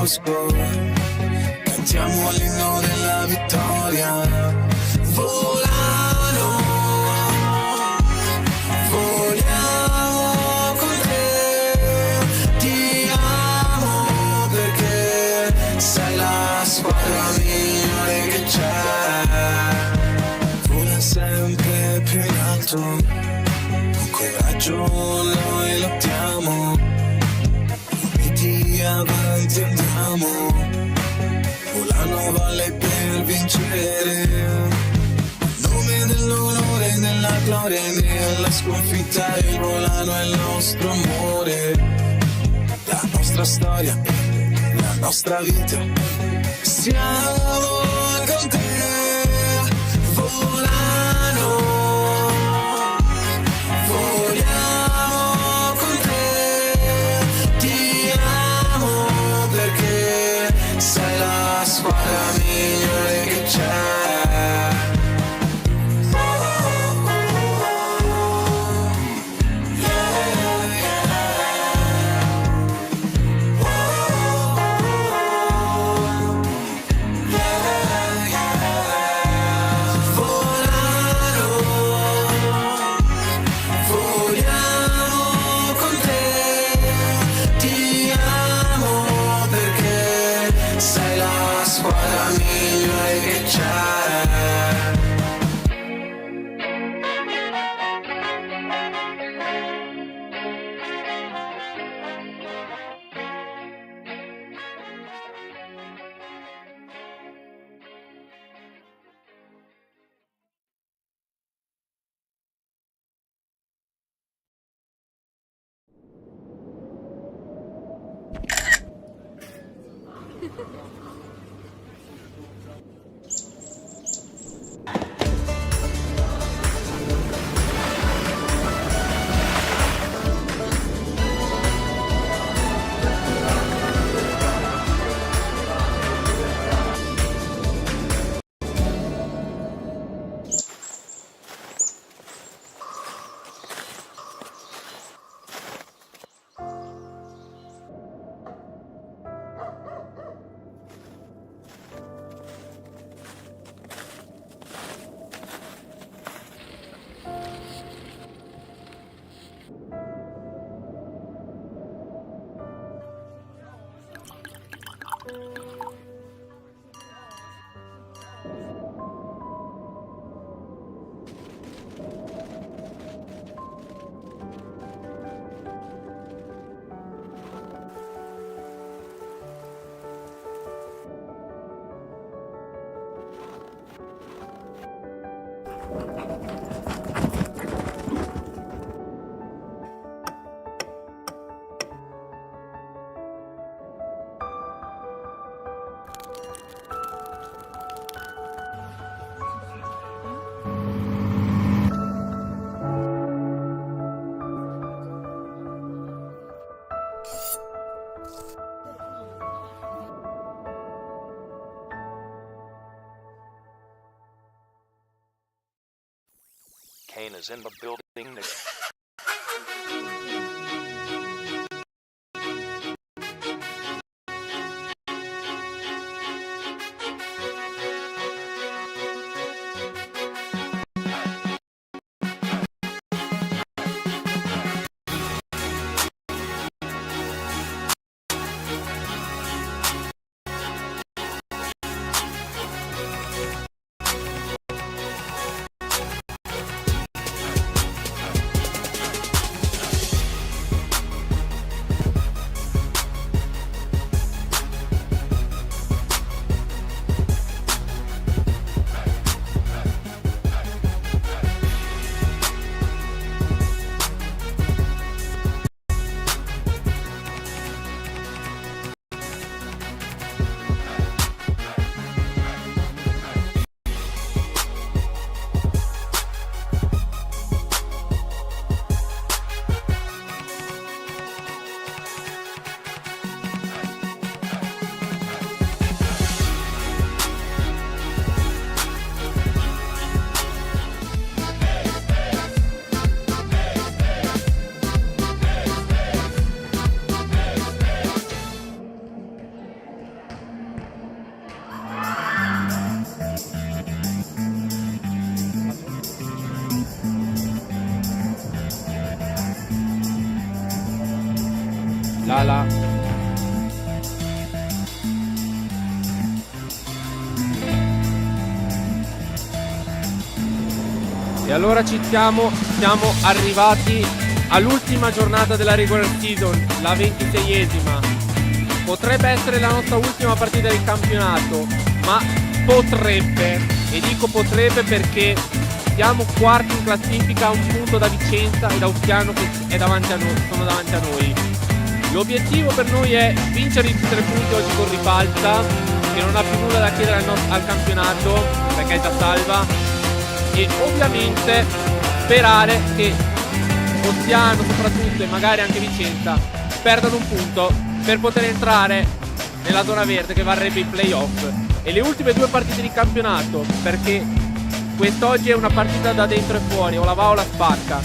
bosco, cantiamo l'inno della vittoria. Volano, voliamo con te, ti amo perché sei la squadra migliore che c'è. Vola sempre più in alto, con coraggio noi lottiamo, uniti avanti andiamo, volano valle per vincere. Nome dell'onore, della gloria, nella sconfitta il volano è il nostro amore, la nostra storia, la nostra vita. Siamo con te, volano, voliamo con te, ti amo perché sei la squadra migliore che c'è. Kane is in the building. Lala. E allora siamo arrivati all'ultima giornata della regular season, la 26esima. Potrebbe essere la nostra ultima partita del campionato, ma potrebbe, e dico potrebbe perché siamo quarti in classifica a un punto da Vicenza e da Ostiano che è davanti a noi, sono davanti a noi. L'obiettivo per noi è vincere i 3 punti oggi con Ribalta, che non ha più nulla da chiedere al campionato perché è già salva, e ovviamente sperare che Ostiano soprattutto e magari anche Vicenza perdano un punto per poter entrare nella zona verde che varrebbe i playoff. E le ultime 2 partite di campionato, perché quest'oggi è una partita da dentro e fuori, o la va o la spacca,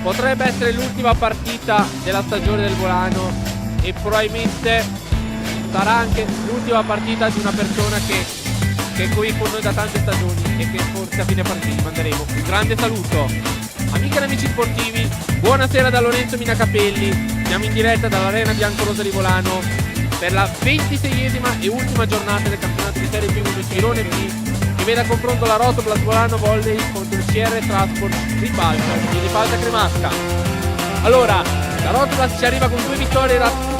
potrebbe essere l'ultima partita della stagione del Volano e probabilmente sarà anche l'ultima partita di una persona che è qui con noi da tante stagioni e che forse a fine partita manderemo un grande saluto. Amiche e amici sportivi, buonasera da Lorenzo Minacapelli. Siamo in diretta dall'Arena Biancorosa di Volano per la 26esima e ultima giornata del campionato di Serie B1 Girone B, che vede a confronto la Rotoplas Volano Volley contro il CR Transport Ribalta di Ribalta Cremasca. Allora, la Rotoplas ci arriva con 2 vittorie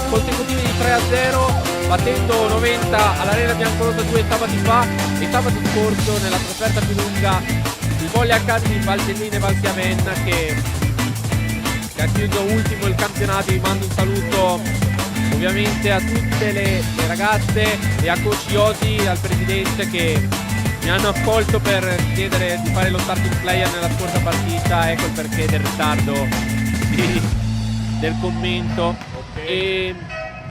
consecutive di 3-0, battendo 90 all'Arena Biancorosa 2 sabati fa, e sabato scorso nella trasferta più lunga il Volley Academy Valtellina e Valchiavenna che ha chiuso ultimo il campionato. Vi mando un saluto ovviamente a tutte le ragazze e a Coach Ioti, al presidente, che mi hanno accolto per chiedere di fare lo starting player nella scorsa partita. Ecco il perché del ritardo del commento. E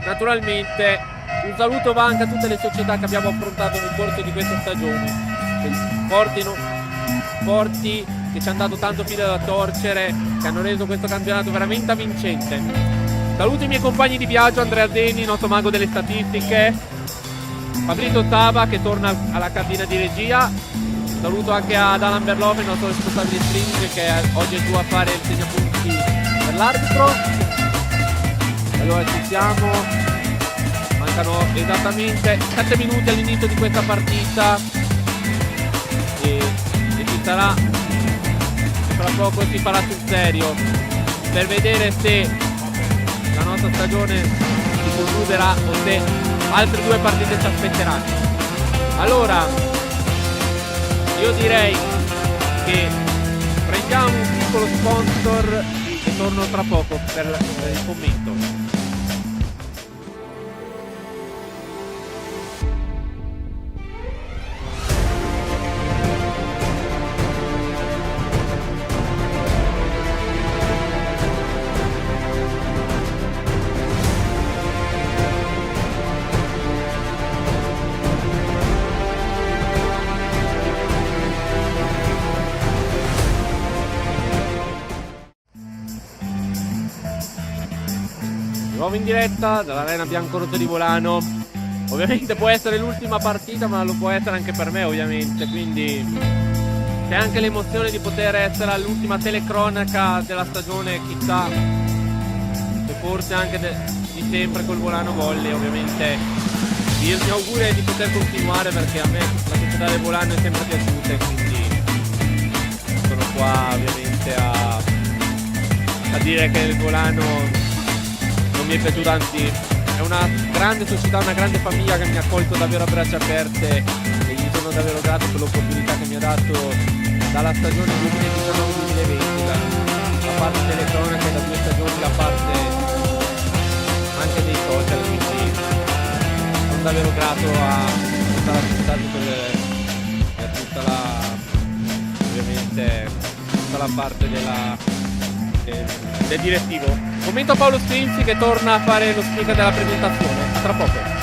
naturalmente un saluto va anche a tutte le società che abbiamo affrontato nel corso di questa stagione, forti, che ci hanno dato tanto filo da torcere, che hanno reso questo campionato veramente vincente. Saluto i miei compagni di viaggio, Andrea Zeni, il nostro mago delle statistiche, Fabrizio Saba che torna alla cabina di regia. Saluto anche ad Alan Berlove, il nostro responsabile streaming, che oggi è giù a fare il segnapunti per l'arbitro. Allora ci siamo, mancano esattamente 7 minuti all'inizio di questa partita e ci sarà, tra poco si farà sul serio per vedere se la nostra stagione si concluderà o se altre 2 partite ci aspetteranno. Allora io direi che prendiamo un piccolo sponsor e torno tra poco per il commento. Nuovo in diretta dall'Arena Biancorosa di Volano. Ovviamente può essere l'ultima partita, ma lo può essere anche per me, ovviamente, quindi c'è anche l'emozione di poter essere all'ultima telecronaca della stagione, chissà, e forse anche di sempre col Volano Volley. Ovviamente il mio augurio è di poter continuare, perché a me la società del Volano è sempre piaciuta e quindi sono qua ovviamente a dire che il Volano non mi è piaciuto, anzi è una grande società, una grande famiglia che mi ha accolto davvero a braccia aperte e gli sono davvero grato per l'opportunità che mi ha dato dalla stagione 2019-2020, la parte delle cronache da 2 stagioni, la parte anche dei social, quindi sono davvero grato a tutta la società e a tutta la, ovviamente tutta la parte del direttivo. Commento a Paolo Stinzi che torna a fare lo speaker della presentazione. A tra poco.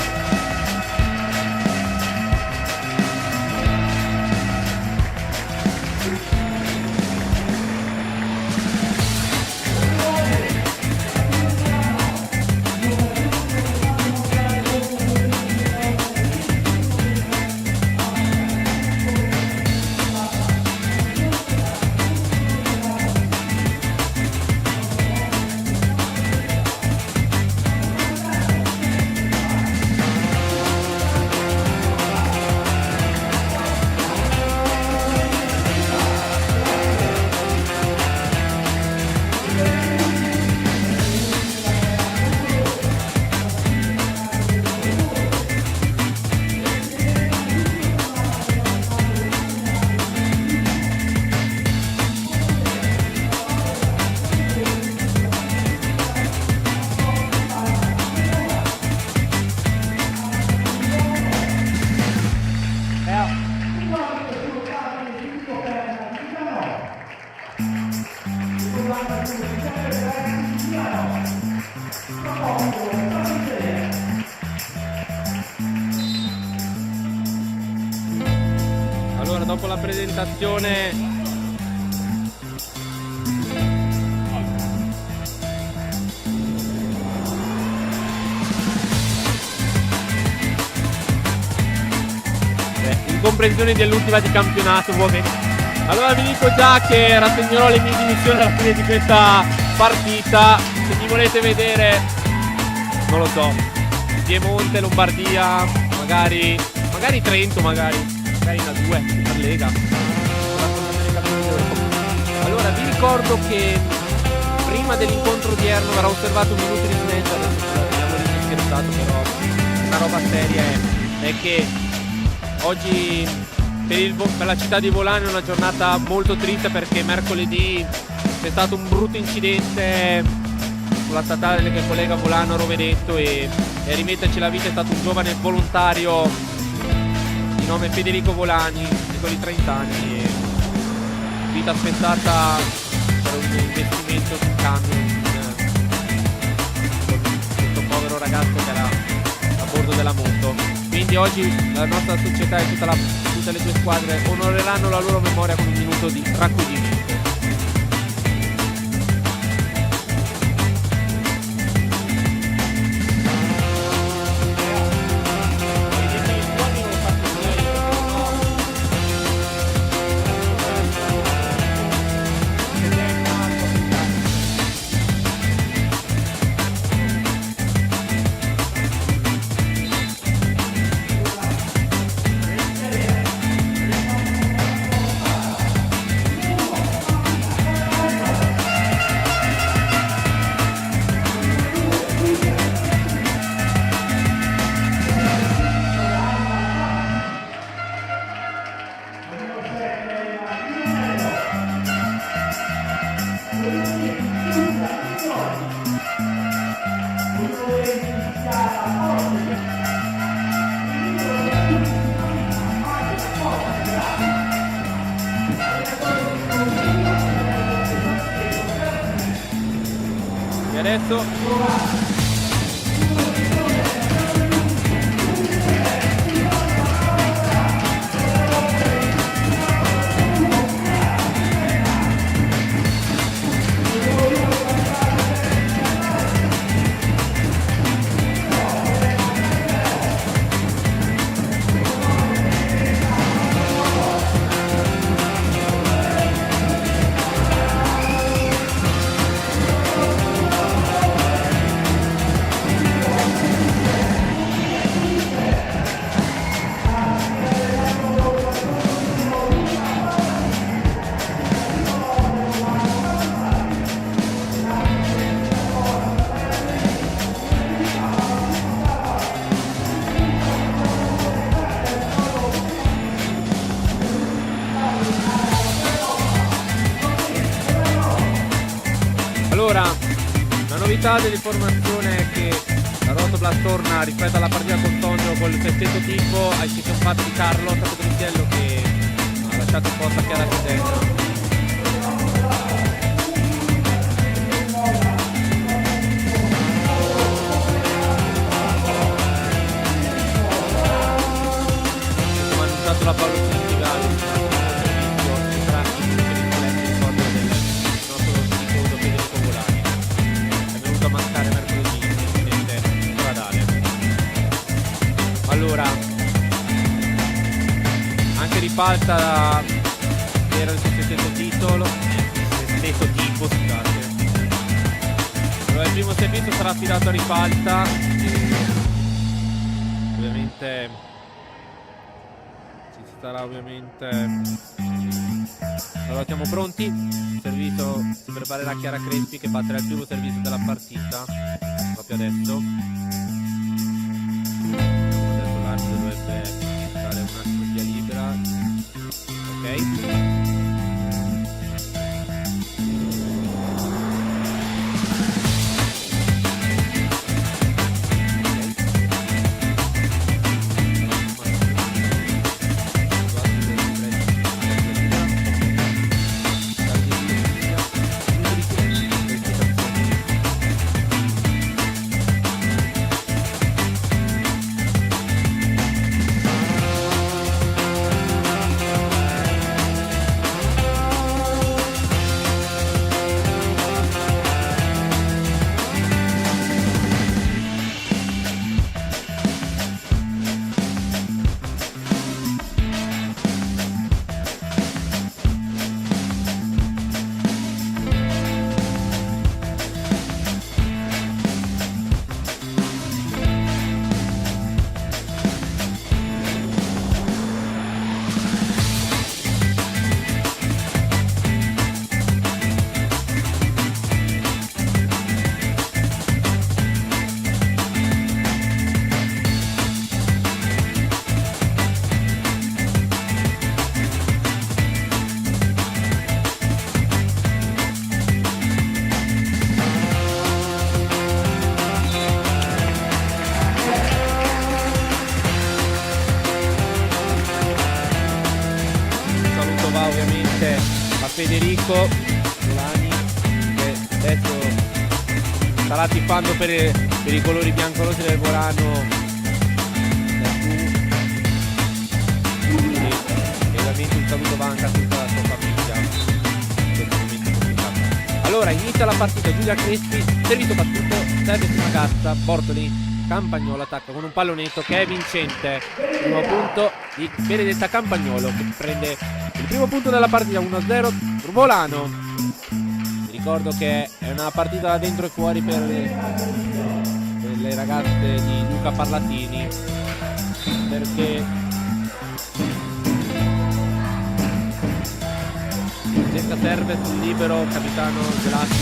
presentazione. Incomprensioni dell'ultima di campionato, allora vi dico già che rassegnerò le mie dimissioni alla fine di questa partita. Se mi volete vedere, non lo so, Piemonte, Lombardia, magari Trento, magari in A2 per Lega. Allora vi ricordo che prima dell'incontro odierno verrà osservato un minuto di silenzio. Adesso abbiamo scherzato, però una roba seria è che oggi per la città di Volano è una giornata molto triste, perché mercoledì c'è stato un brutto incidente sulla statale che collega Volano a Rovereto, e a rimetterci la vita è stato un giovane volontario di nome Federico Volani, di 30 anni, e vita spezzata per un investimento sul camion, questo povero ragazzo che era a bordo della moto. Quindi oggi la nostra società e tutte le due squadre onoreranno la loro memoria con un minuto di raccoglimento. E adesso la novità dell'informazione è che la Rotoblast torna rispetto alla partita con Tonio col sestetto tipo. Ci siamo fatti di Carlotta Patriciello che ha lasciato un po' staccare a destra. Come ha annunciato la Paolo Cintigale, a mancare mercoledì incidente stradale. Allora anche Ripalta era il suo stesso titolo, stesso tipo, scusate. Allora, il primo servizio sarà affidato a Ripalta e ovviamente ci sarà allora siamo pronti. Il servizio si preparerà Chiara Crespi, che batterà il primo servizio della partita proprio adesso. Adesso l'arbitro dovrebbe dare un attimo via libera. Ok. Marco Volani, che adesso starà tifando per i colori biancorossi del Volano. E ovviamente un saluto va anche a tutta la sua famiglia in questo momento complicato. Allora inizia la partita, Giulia Crespi, servito battuto, serve su Magazza, Bortoli, Campagnolo attacca con un pallonetto che è vincente. Primo punto di Benedetta Campagnolo, che prende il primo punto della partita, 1-0 Volano. Vi ricordo che è una partita da dentro e fuori per le ragazze di Luca Parlatini, perché senza serve sul libero capitano Gelati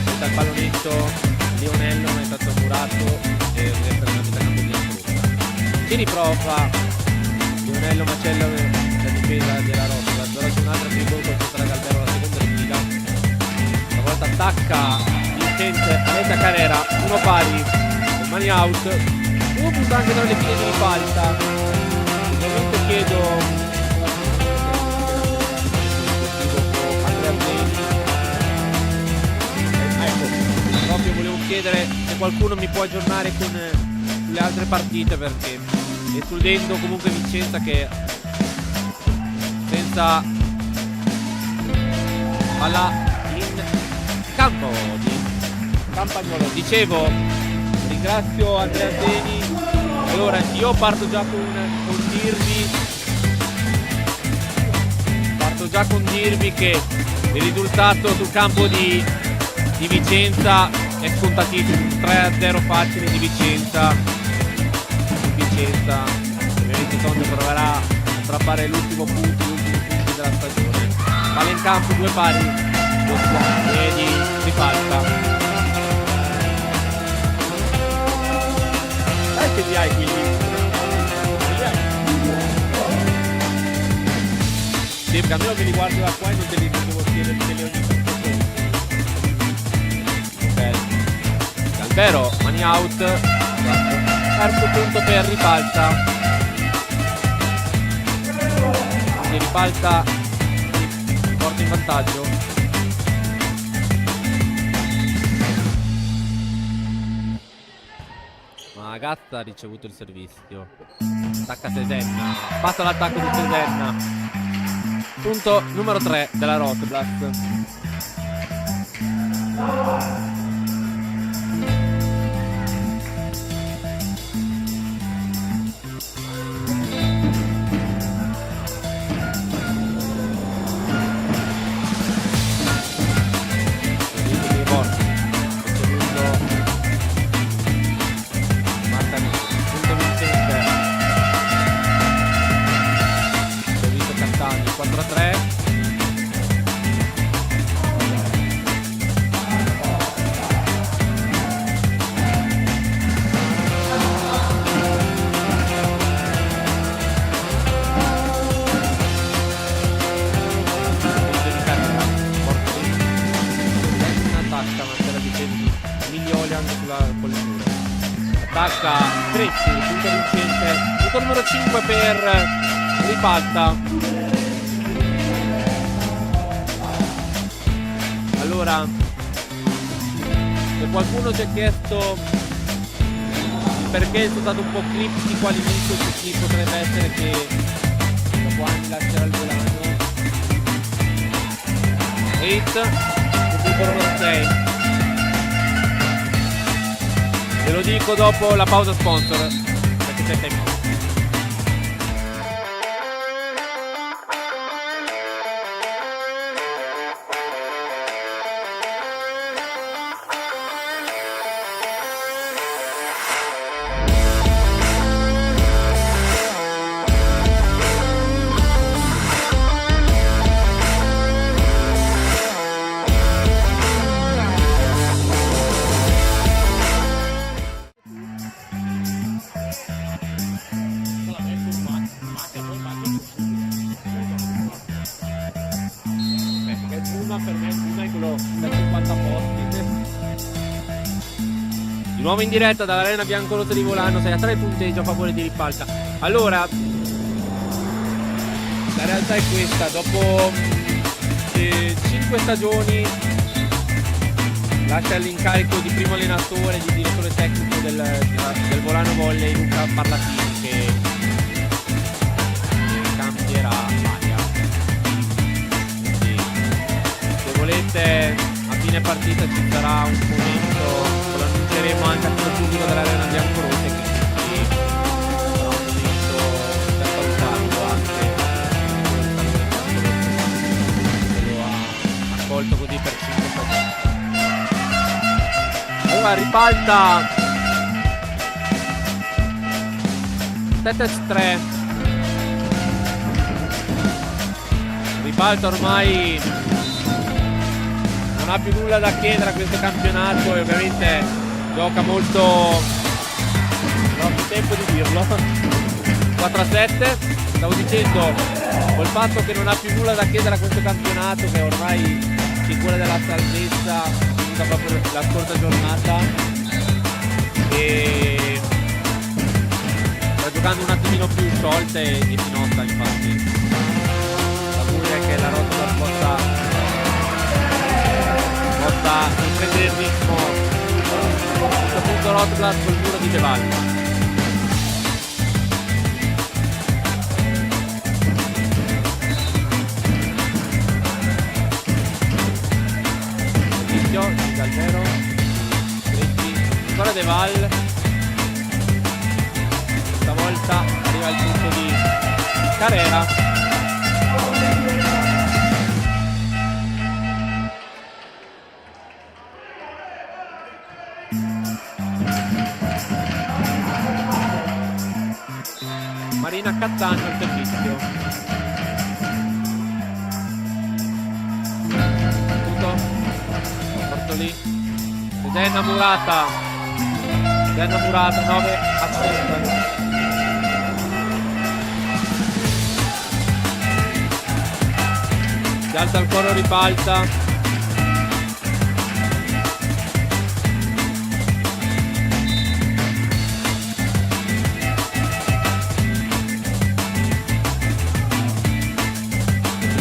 mette al pallonetto Leonello, ma è stato murato e resta una metà campo di assoluta. Si riprova Leonello Macello, la difesa della Rossa, però c'è un'altra figura contro la Galvero alla seconda fila. Stavolta attacca Vincente Anetta Carrera, uno pari, mani out, uno punto anche tra le file di Ripalta. Ovviamente chiedo proprio volevo chiedere se qualcuno mi può aggiornare con le altre partite, perché escludendo comunque Vicenza che senza palla in campo di Campagnolo. Dicevo, ringrazio Andrea Zeni. Allora io parto già con dirvi che il risultato sul campo di Vicenza è scontatissimo, 3-0 facile di Vicenza. Ovviamente Tonio proverà a strappare gli ultimi punti della stagione. Palla in campo, due pari e di Ripalta. Dai che li hai qui. Sì, perché almeno me li guardo da qua e non te li devo chiedere ogni tanto. Galvero, mani out, terzo punto per Ripalta. Quindi Ripalta porta in vantaggio. Ma Gazza ha ricevuto il servizio. Attacca Sesenna, passa l'attacco di Sesenna. Punto numero 3 della Rotblast. Attacca Crespi, punto vincente, punto numero 5 per Ripalta. Allora, se qualcuno si è chiesto perché sono stato un po' criptico all'inizio, ci potrebbe essere che dopo anni lascerà il Volano. 8, punto numero 6. Ve lo dico dopo la pausa sponsor, perché c'è tempo. Per me è quello da 50 posti. Di nuovo in diretta dall'Arena Biancorossa di Volano, 6-3 il punteggio a favore di Ripalta. Allora, la realtà è questa: dopo 5 stagioni lascia l'incarico di primo allenatore e di direttore tecnico del Volano Volley Luca Parlatini, che cambierà l'aria. Quindi, se volete, a fine partita ci sarà un momento, lo annunceremo anche al pubblico dell'Arena Biancorosse, che quindi sarà un momento per salutarlo anche che lo ha accolto così per 5 stagioni. Allora ribalta 7-3, ribalta ormai, non ha più nulla da chiedere a questo campionato e ovviamente gioca molto, non ho più tempo di dirlo. 4-7, stavo dicendo, col fatto che non ha più nulla da chiedere a questo campionato, che ormai sicura della salvezza proprio la scorsa giornata, e sta giocando un attimino più sciolta e pinotta, infatti la Puglia che la Rotoplas possa riprendere il ritmo, a questo punto Rotoplas col muro di Devallo. Galvero, ancora De Val, stavolta arriva il punto di Carrera. Marina Cattaneo al servizio. Lì Senna Murata 9 assist. Si alza il coro, ribalta,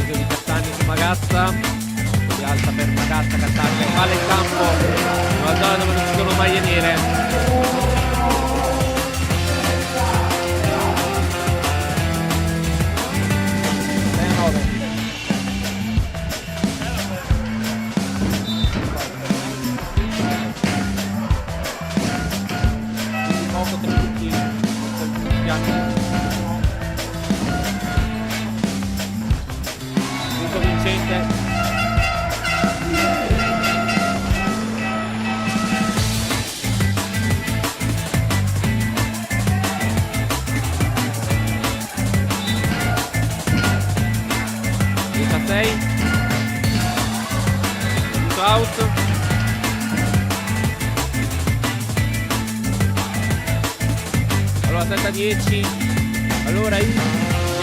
di Cattagna su Magazza, alta per Magazza, Cattagna palla in campo, una zona dove non ci sono maglie nere. Poco tra tutti, punto vincente. Out. Allora 7-10. Allora mi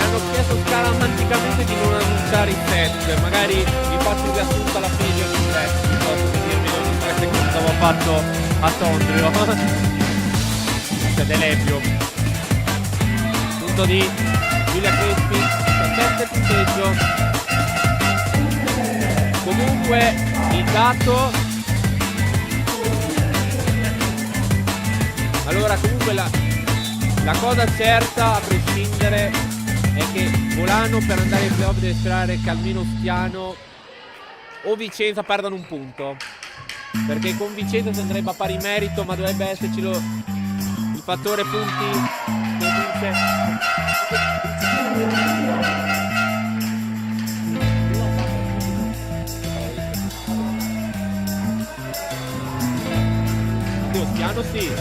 hanno chiesto scaramanticamente di non annunciare i set, magari vi faccio un riassunto alla fine di ogni set, piuttosto che dirvi ogni 3 secondi che avevo fatto a Sondrio. C'è Delebio, punto di Giulia Crespi, 7 punteggio. Comunque il dato, allora comunque la cosa certa a prescindere è che Volano per andare ai playoff deve sperare che almeno Stiano o Vicenza perdano un punto, perché con Vicenza si andrebbe a pari merito, ma dovrebbe esserci il fattore punti che Stiano sì.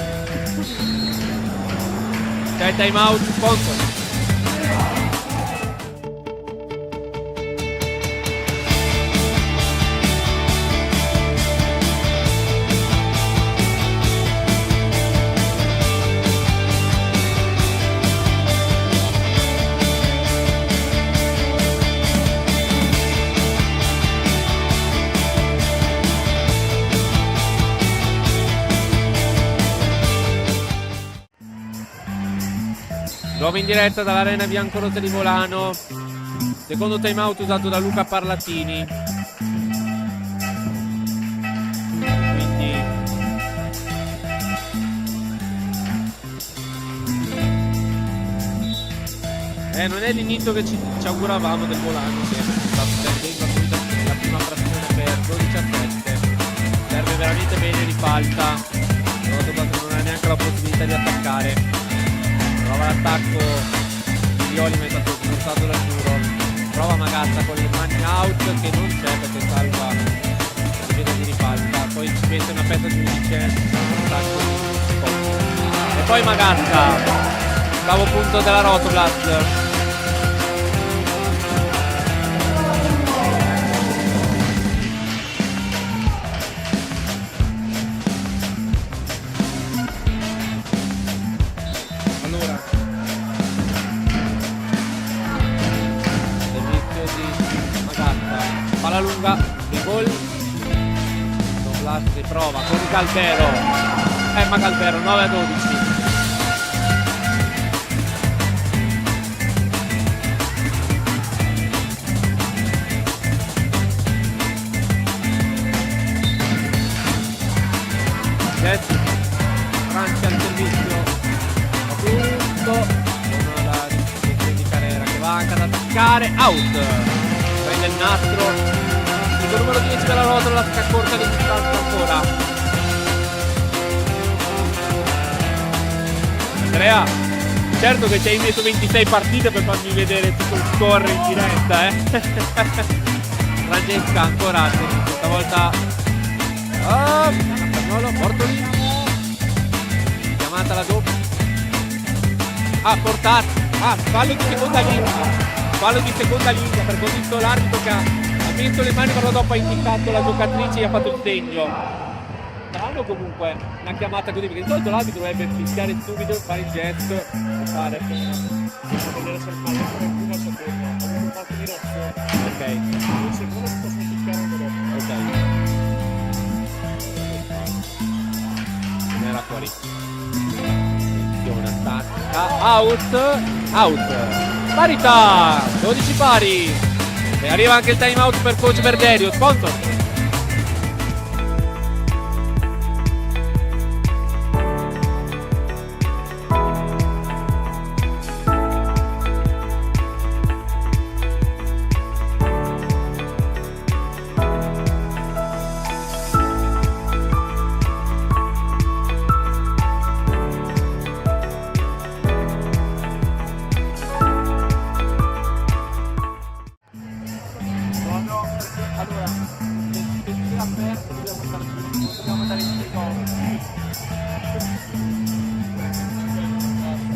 C'è time out sponsor. Nuovo in diretta dall'Arena Biancorossa di Volano. Secondo time out usato da Luca Parlatini. Quindi non è l'inizio che ci auguravamo del Volano, che sta perdendo assolutamente la prima frazione per 12-7. Serve veramente bene, rifalta. Non ha neanche la possibilità di attaccare. Prova l'attacco Violi, ma è stato smontato dal muro. Prova Magazza con le mani out, che non c'è perché salva la difesa di rifalta. Poi ci mette una pezza giudice. E poi Magazza, ottavo punto della Rotoblast. Palla lunga, di gol. Doblast riprova con Galvero. Ma Galvero 9-12. Francia al servizio. Appunto. Con la ricerca di Carrera che va anche ad attaccare. Out. Prende il nastro. Il numero 10 della rotola, la corta di distanza ancora. Andrea, certo che ci hai messo 26 partite per farmi vedere tutto il score in diretta, Francesca ancora, questa volta Campagnolo, Bortoli, chiamata la doppia. Portata. Fallo di seconda linea, per così visto l'arbitro che ha messo le mani, però dopo ha indicato la giocatrice e ha fatto il segno. Strano comunque una chiamata così, perché di solito l'arbitro dovrebbe fischiare subito, fare il gesto e fare vedere se il pallone è prima o seconda. Avevo fatto di rosso. Ok. Il secondo si possono fischiare anche dopo. Ok. Non era fuori. Attenzione, attacca. Out. Parità. 12 pari. E arriva anche il time out per coach Verderio. Sponsor.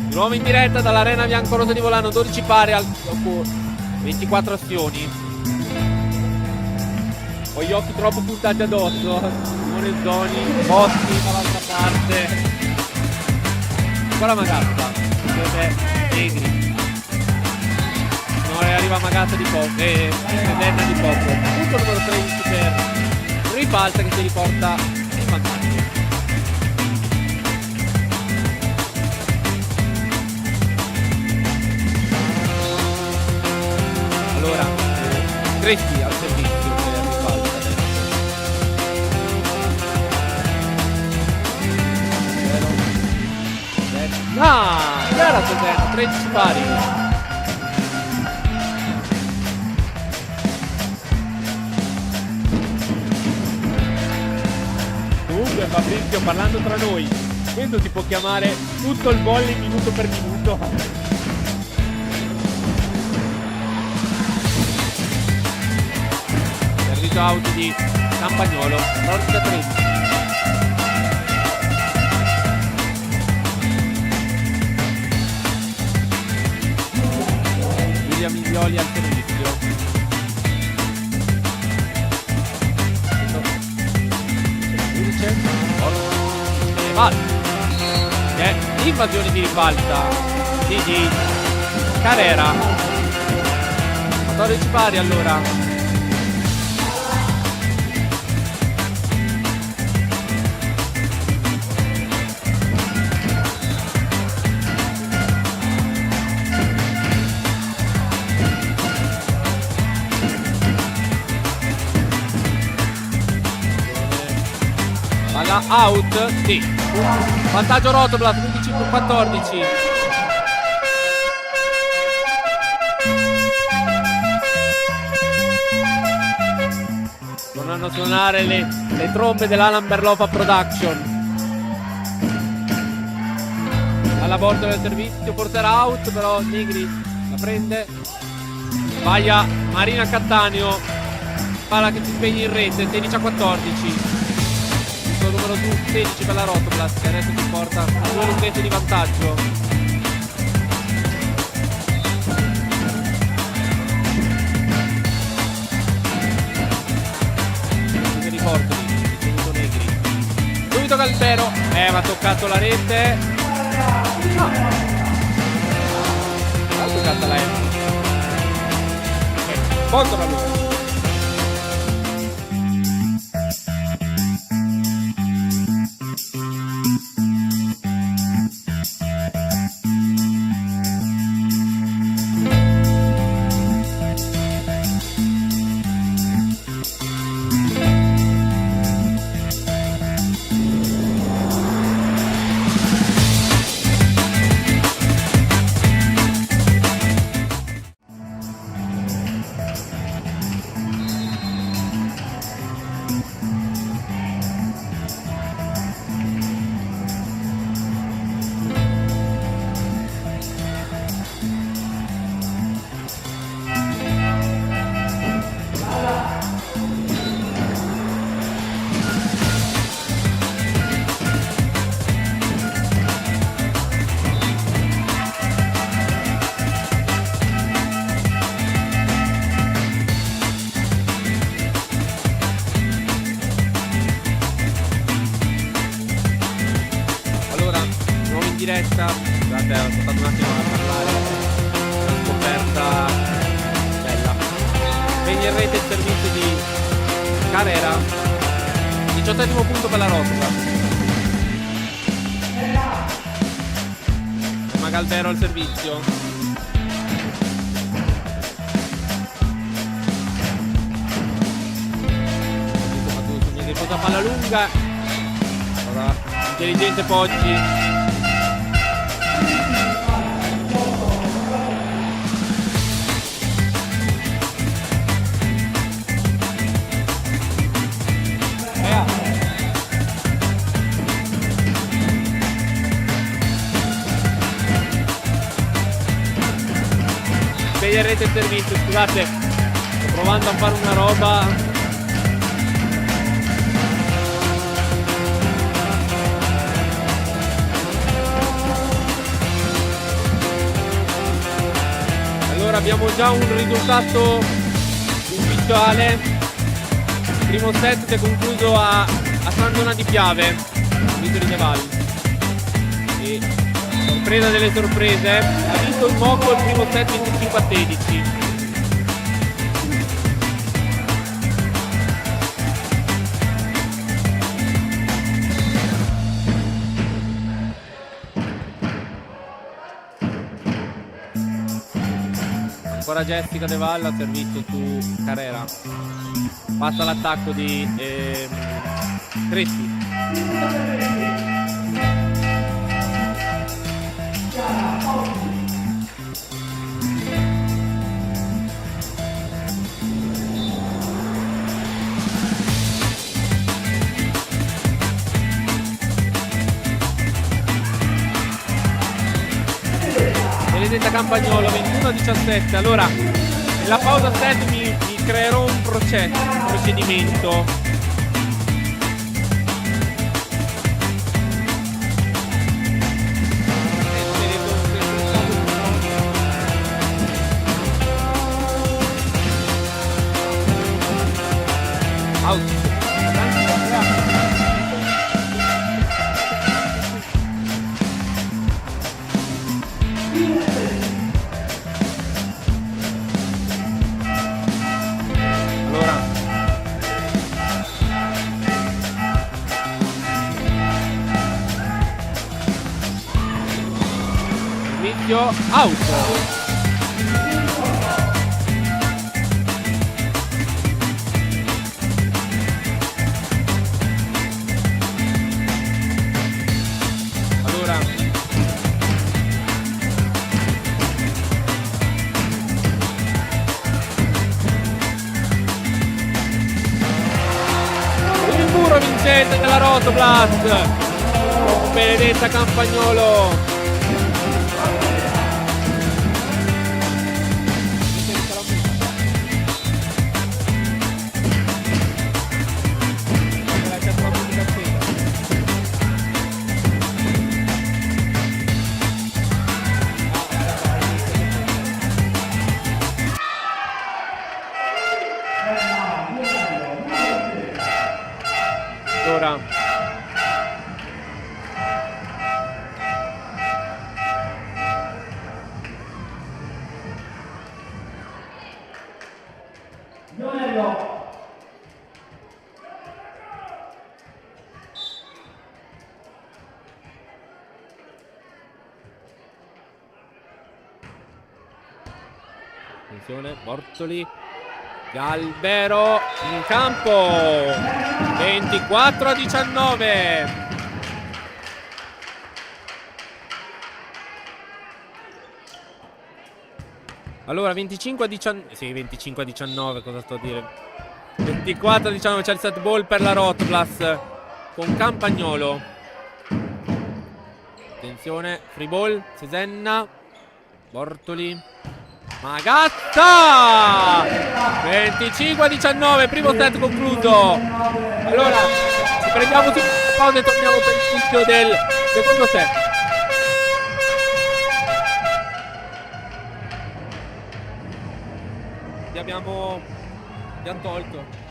Di nuovo in diretta dall'Arena Biancorosa di Volano, 12 pari dopo 24 azioni. Ho gli occhi troppo puntati addosso. Simone Zoni, Botti dall'altra parte. Ancora Magazza. Negri. Non arriva Magazza di poco. Denna di poco. Punto numero 13 per Ripalta che si riporta in vantaggio. Allora, Crespi al servizio per Ripalta. Gara Soteno, 13 pari. Comunque Fabrizio, parlando tra noi, questo si può chiamare tutto il volley minuto per minuto. Servizio out di Campagnolo, 14-13. Miglioli al servizio. E va. Invasione di Ripalta di Carrera. 14 pari allora. out, sì. Vantaggio Rotoblast, 15-14. Tornano a suonare le trombe dell'Alan Berlofa Production. Alla borda del servizio, porterà out, però Negri la prende. Sbaglia Marina Cattaneo, palla che si spegne in rete, 16-14. Il suo numero 16 per la Rotoblast, che adesso si porta a 2 lunghezze di vantaggio. Che riporto di Negri. Subito Galbero, ma ha toccato la rete. No. Ha toccato la rete. Molto bravo. Diretta, scusate, ho stato un attimo a parlare, una scoperta bella. Spegne in rete il servizio di Carrera, 18° punto per la Rotoblast. Magalbero al servizio. Riposa palla lunga. Ora intelligente Poggi. In rete il servizio, scusate, sto provando a fare una roba. Allora abbiamo già un risultato ufficiale. Il primo set è concluso a San Donà di Piave, Vittorio De Valli. E sorpresa delle sorprese, ha vinto il Moco il primo set 25-16. Ancora Jessica De Valle ha servito su Carrera. Passa l'attacco di Crespi. Benedetta Campagnolo 21-17. Allora nella pausa set mi creerò un procedimento. Out. Out. Rotoblas. Benedetta Campagnolo. Allora, attenzione, Bortoli, Galbero in campo, 24-19. Allora 25-19, sì 25-19, cosa sto a dire, 24-19, c'è il set ball per la Rotoblas con Campagnolo. Attenzione, free ball, Sesenna, Bortoli, Magazza, 25-19, primo set concluso. Allora ci prendiamo una pausa e torniamo per l'inizio del secondo set. Abbiamo tolto.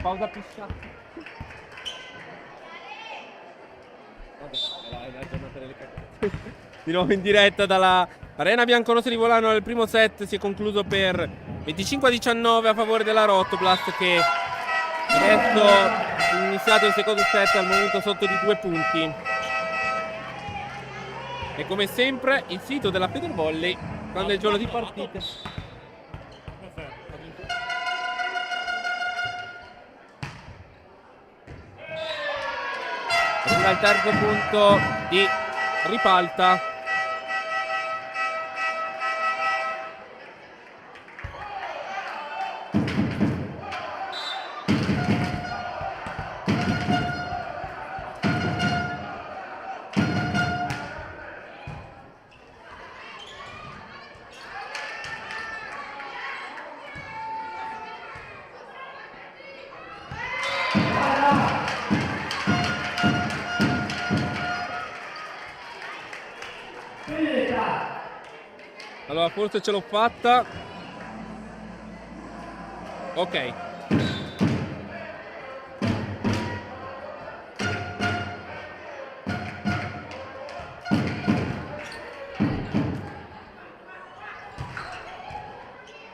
pausa pisciata. Vabbè, è la giornata delle cagate. Di nuovo in diretta dalla Arena Biancorossa di Volano. Il primo set si è concluso per 25-19 a favore della Rotoblast, che adesso è iniziato il secondo set al momento sotto di 2 punti. E come sempre il sito della Federvolley quando è il giorno di partite. Arriva il terzo punto di Ripalta. Allora, forse ce l'ho fatta. Ok.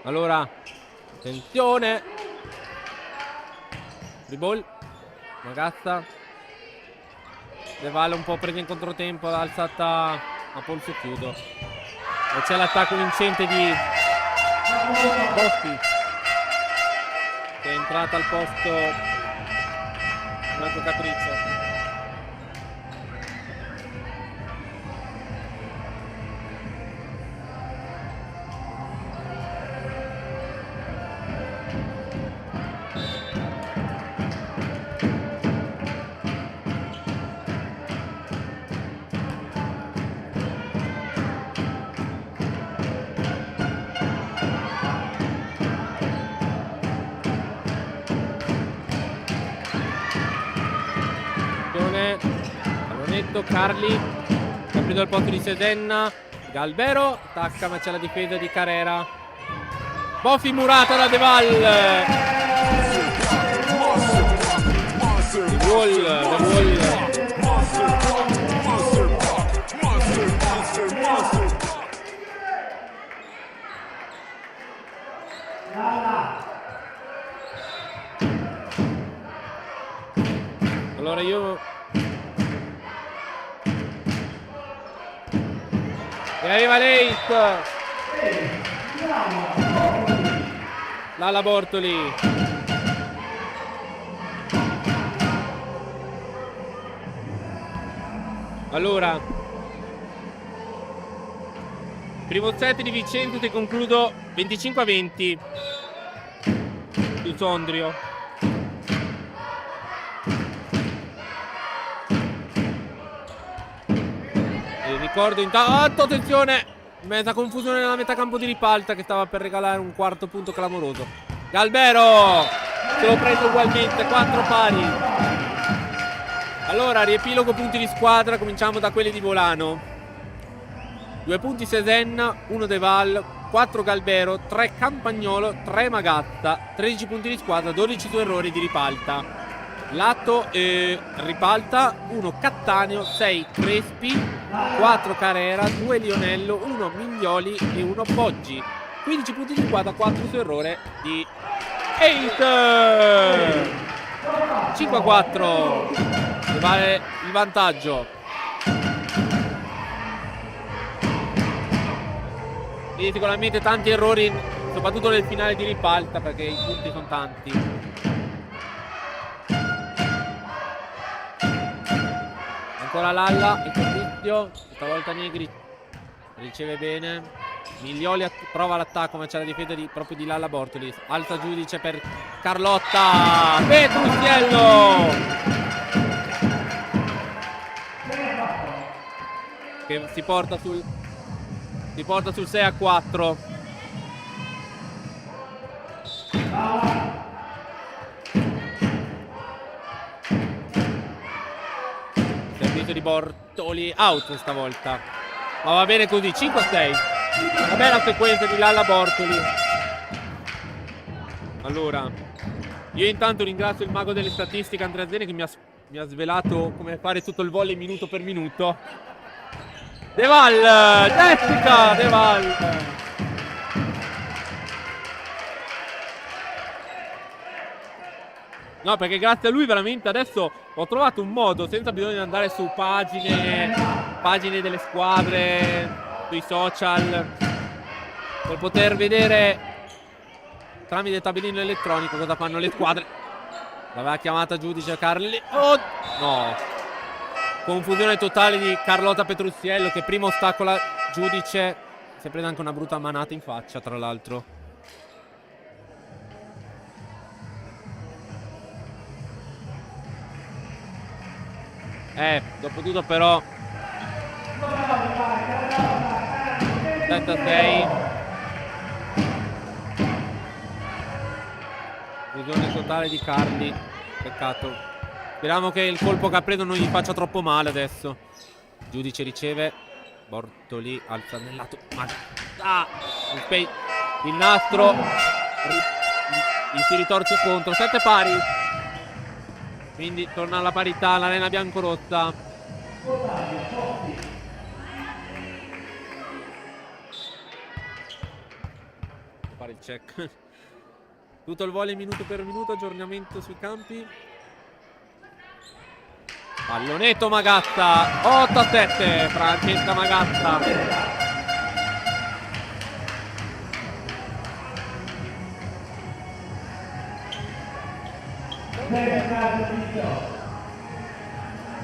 Allora, attenzione. Free ball. Magazza. Le Valle un po' presa in controtempo, alzata a polso chiuso. E c'è l'attacco vincente di Boschi, che è entrata al posto Marco Capriccio. Pallonetto, Carli, capito il posto di Sedenna. Galbero attacca, ma c'è la difesa di Carrera. Boffi murata da De Valle. De Wall. Allora io e arriva Leith. Lalla Bortoli. Allora, primo set di Vicenza si concludo 25-20 su Sondrio. Ricordo intanto, attenzione, mezza confusione nella metà campo di Ripalta, che stava per regalare un quarto punto clamoroso. Galbero se lo prende ugualmente, 4 pari. Allora, riepilogo punti di squadra, cominciamo da quelli di Volano. 2 punti Sesenna, 1 De Val, 4 Galbero, 3 Campagnolo, 3 Magazza, 13 punti di squadra, 12 su errori di Ripalta. Lato Ripalta, 1 Cattaneo, 6 Crespi, 4 Carrera, 2 Lionello, 1 Miglioli e 1 Poggi. 15 punti di squadra, 4 su errore di Eight. 5-4. Vale il vantaggio. E sicuramente tanti errori, soprattutto nel finale di Ripalta, perché i punti sono tanti. Ancora Lalla, il servizio, stavolta Negri riceve bene. Miglioli prova l'attacco, ma c'è la difesa proprio di Lalla Bortoli. Alza giudice per Carlotta. Petrucciello che si porta sul 6-4. Servizio di Bortoli, out stavolta, ma va bene così. 5-6. Va bene la sequenza di Lalla Bortoli. Allora Io intanto ringrazio il mago delle statistiche Andrea Zeni che mi ha svelato come fare tutto il volley minuto per minuto. De Val, Jessica De Val. No, perché grazie a lui veramente adesso ho trovato un modo, senza bisogno di andare su pagine delle squadre, sui social, per poter vedere tramite tabellino elettronico cosa fanno le squadre. L'aveva chiamata giudice Carli. Oh, no. Confusione totale di Carlotta Petruziello che prima ostacola giudice. Si è presa anche una brutta manata in faccia, tra l'altro. Dopo tutto però 7-6. Confusione totale di Carli. Peccato. Speriamo che il colpo che ha preso non gli faccia troppo male adesso. Giudice riceve. Bortoli alza nel lato. Il nastro. Si ritorce contro. 7 pari. Quindi torna alla parità l'arena biancorossa. Fare il check. Tutto il volley minuto per minuto. Aggiornamento sui campi. Pallonetto Magazza. 8-7. Francesca Magazza.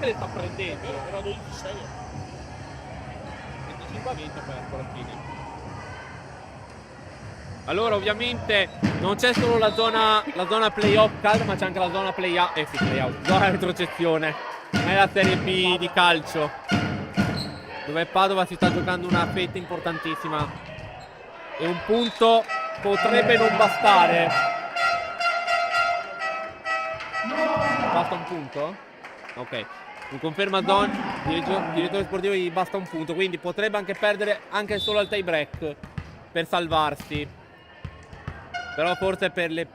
Le sta prendendo, però 12-6. 25 a 20 perso alla fine. Allora ovviamente non c'è solo la zona playoff calda, ma c'è anche la zona playout. Playout, zona retrocessione. È la Serie B di calcio, dove Padova si sta giocando una fetta importantissima. E un punto potrebbe non bastare. Basta un punto? Ok. Mi conferma Don, direttore sportivo, gli basta un punto. Quindi potrebbe anche perdere anche solo al tie break per salvarsi. Però forse per le...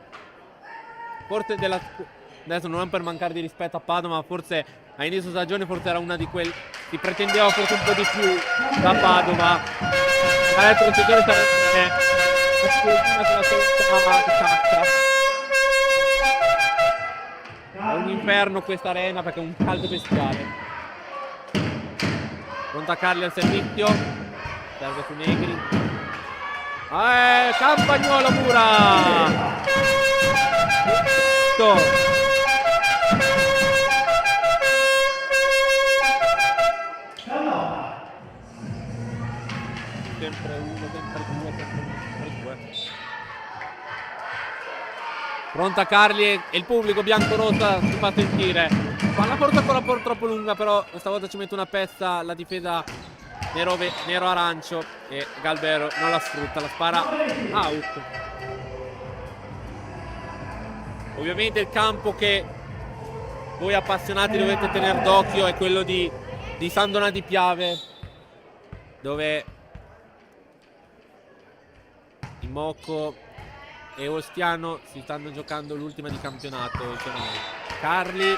Forse della... Adesso non è per mancare di rispetto a Padova, ma forse a inizio stagione forse era una di quelle... Si pretendeva forse un po' di più da Padova. Adesso il settore sarebbe... È un inferno questa arena perché è un caldo bestiale. Pronta Carli al servizio. Serve su Negri. Campagnolo Mura. Sempre uno, sempre due, sempre due. Pronta Carli e il pubblico bianco-rossa si fa sentire. Palla porta ancora un po' troppo lunga, però stavolta ci mette una pezza la difesa nero-arancio e Galvero non la sfrutta, la spara out. Ovviamente il campo che voi appassionati dovete tenere d'occhio è quello di San Donà di Piave, dove il Mocco e Ostiano si stanno giocando l'ultima di campionato. Carli,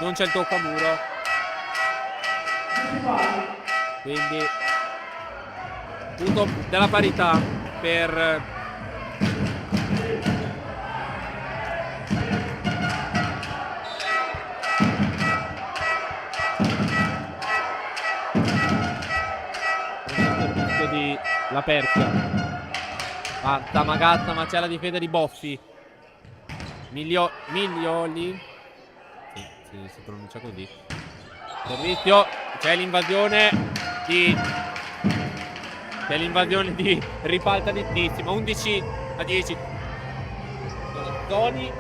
non c'è il tocco a muro, quindi punto della parità per di La Persia. Basta Magazza, ma c'è la difesa di Boffi. Miglioli. Sì, si pronuncia così. Servizio. C'è l'invasione di Ripalta nettissima. 11-10. Toni.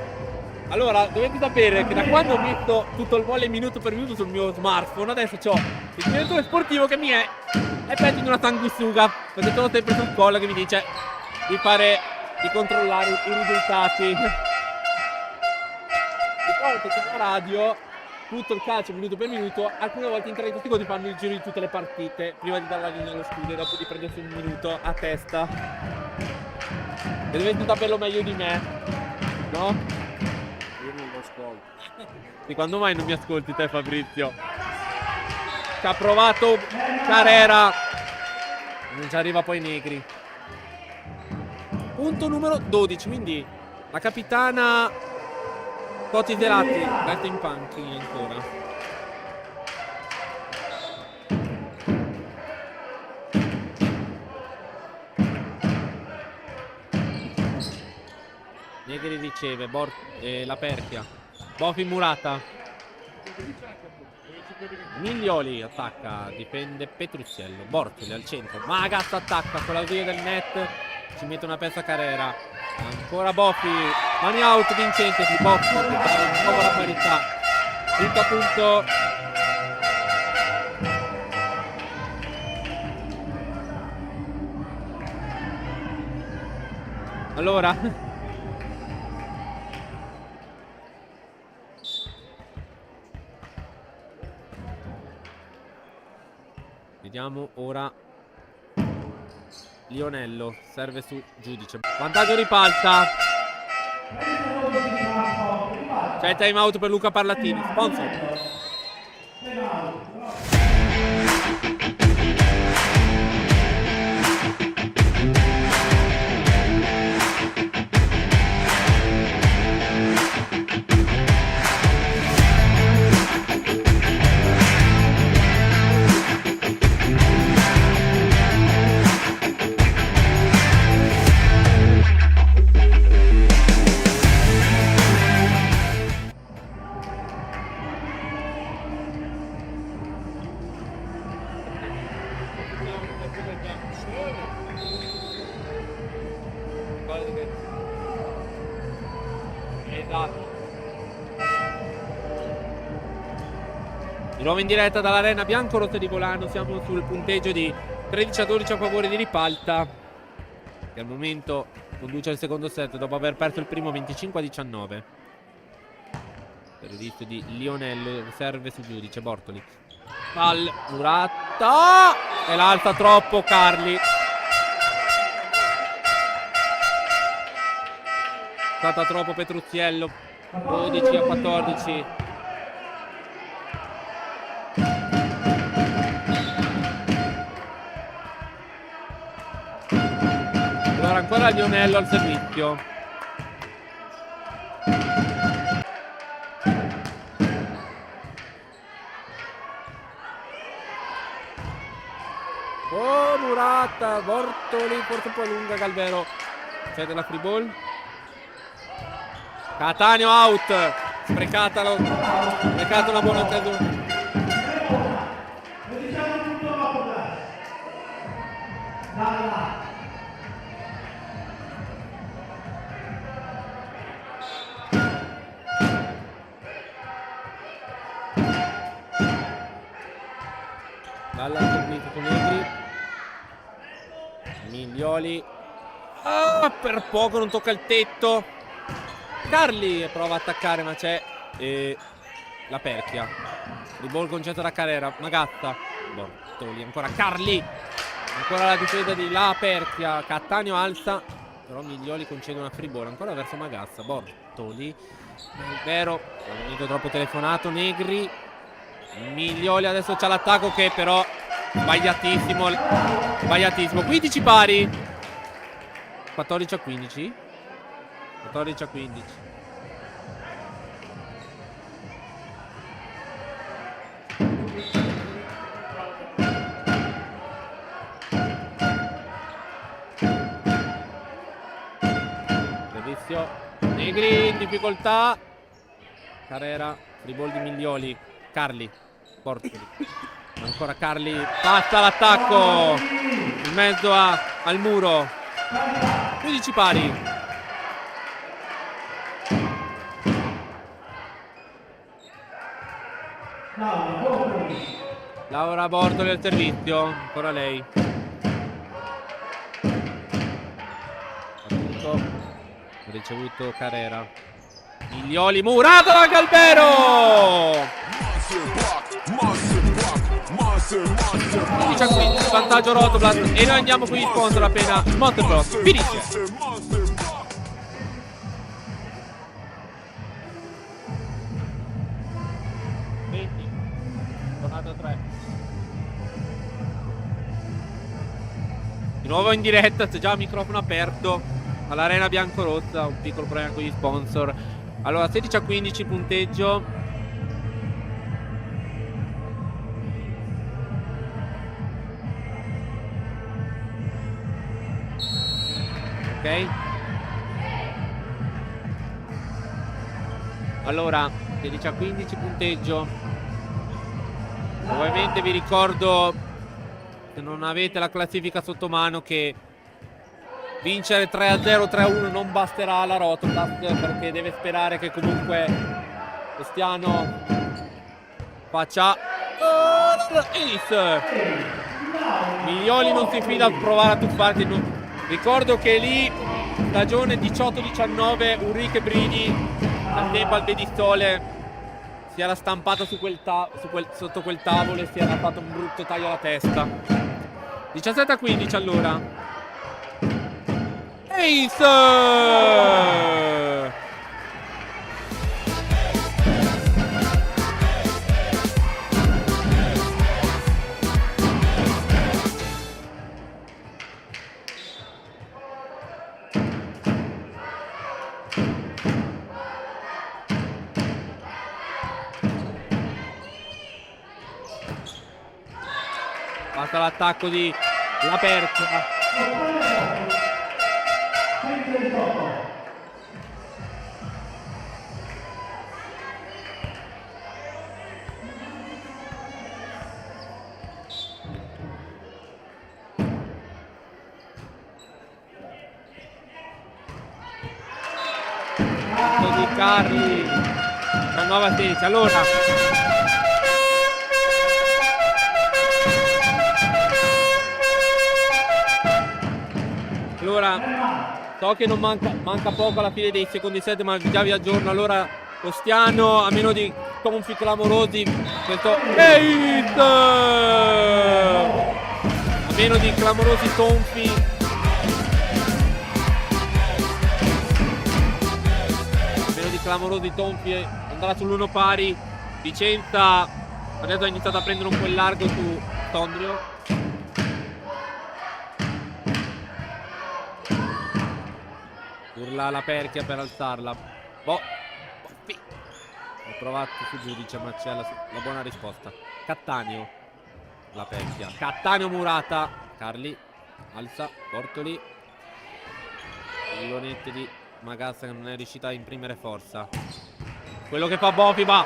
Allora, dovete sapere che da quando ho messo tutto il volley minuto per minuto sul mio smartphone, adesso ho il direttore sportivo che mi è peggio di una sanguisuga, perché sono sempre sul collo che mi dice di controllare i risultati. Di solito c'è la radio, tutto il calcio minuto per minuto, alcune volte in 30 secondi fanno il giro di tutte le partite prima di darla nello studio, dopo di prendersi un minuto a testa. E dovete saperlo meglio di me, no? Di quando mai non mi ascolti te, Fabrizio? Ci ha provato Carrera. Non ci arriva poi Negri. Punto numero 12, quindi la capitana Toti Zelatti resta in panchina ancora. Negri riceve, la Perchia. Bofi Murata. Miglioli attacca, difende Petruzzello. Bortoli al centro. Magas attacca con la via del net. Ci mette una pezza Carrera. Ancora Boffi. Mani out vincente di Boffi. Di nuovo la parità. Punto a punto. Allora. Vediamo ora. Lionello serve su Giudice. Vantaggio Ripalta. C'è il time out per Luca Parlatini. Sponsor. Di nuovo in diretta dall'Arena Biancorossa di Volano. Siamo sul punteggio di 13-12 a favore di Ripalta, che al momento conduce il secondo set dopo aver perso il primo 25-19. Per il rischio di Lionello, serve su Giudice. Bortoli. Pal Murata. E l'alza troppo Carli. Stata troppo Petruzzello. 12-14. Allora ancora Lionello al servizio. Oh, Murata, Bortoli, forse un po' lunga Galvero. C'è della free ball. Cattaneo out. Sprecata una buona occasione. Dalla servizio con Negri. Miglioli. Per poco non tocca il tetto. Carli prova a attaccare, ma c'è la Perchia. Ribol concetto da Carrera. Magazza. Bortoli. Ancora Carli. Ancora la difesa di La Perchia. Cattaneo alza. Però Miglioli concede una free ball. Ancora verso Magazza. Bortoli. Vero. Ha venuto troppo telefonato. Negri. Miglioli adesso c'ha l'attacco che però sbagliatissimo. Sbagliatissimo. 15 pari. 14-15. 14-15. Servizio. Negri in difficoltà. Carrera. Free ball di Miglioli. Carli. Bortoli. Ancora Carli. Passa l'attacco. In mezzo al muro. 15 pari. Laura Bortoli al servizio. Ancora lei. Appunto. Ricevuto Carrera. Miglioli. Murata da Galvero. 15-15, vantaggio Rotoblast. E noi andiamo con gli sponsor appena Monster Bros finisce. 3. Di nuovo in diretta, c'è già il microfono aperto all'Arena Biancorossa, un piccolo problema con gli sponsor. Allora, 16-15 punteggio. Ok. Allora, 16-15 punteggio. Ovviamente vi ricordo, se non avete la classifica sotto mano, che vincere 3-0, 3-1 non basterà alla Rotoplas, perché deve sperare che comunque Cristiano faccia Miglioli non si fida a provare a tuffarti. Ricordo che lì stagione 18-19 Ulrike Bridi al tempo al Bedistole si era stampato sotto quel tavolo e si era fatto un brutto taglio alla testa. 17-15 allora. Ace! Basta l'attacco di Laperca. Di Carli, una nuova 16. Allora, so che non manca poco alla fine dei secondi set, ma già vi aggiorno. Allora, Costiano, a meno di tonfi clamorosi, questo hit! A meno di clamorosi tonfi, andrà sull'1 pari. Vicenza adesso ha iniziato a prendere un po' il largo su Sondrio. Urla la Perchia per alzarla. Ho provato su giudice, ma c'è la buona risposta. Cattaneo, la Perchia. Cattaneo, Murata. Carli alza, Bortoli. Pallonette di Magazza che non è riuscita a imprimere forza. Quello che fa Bofi, ma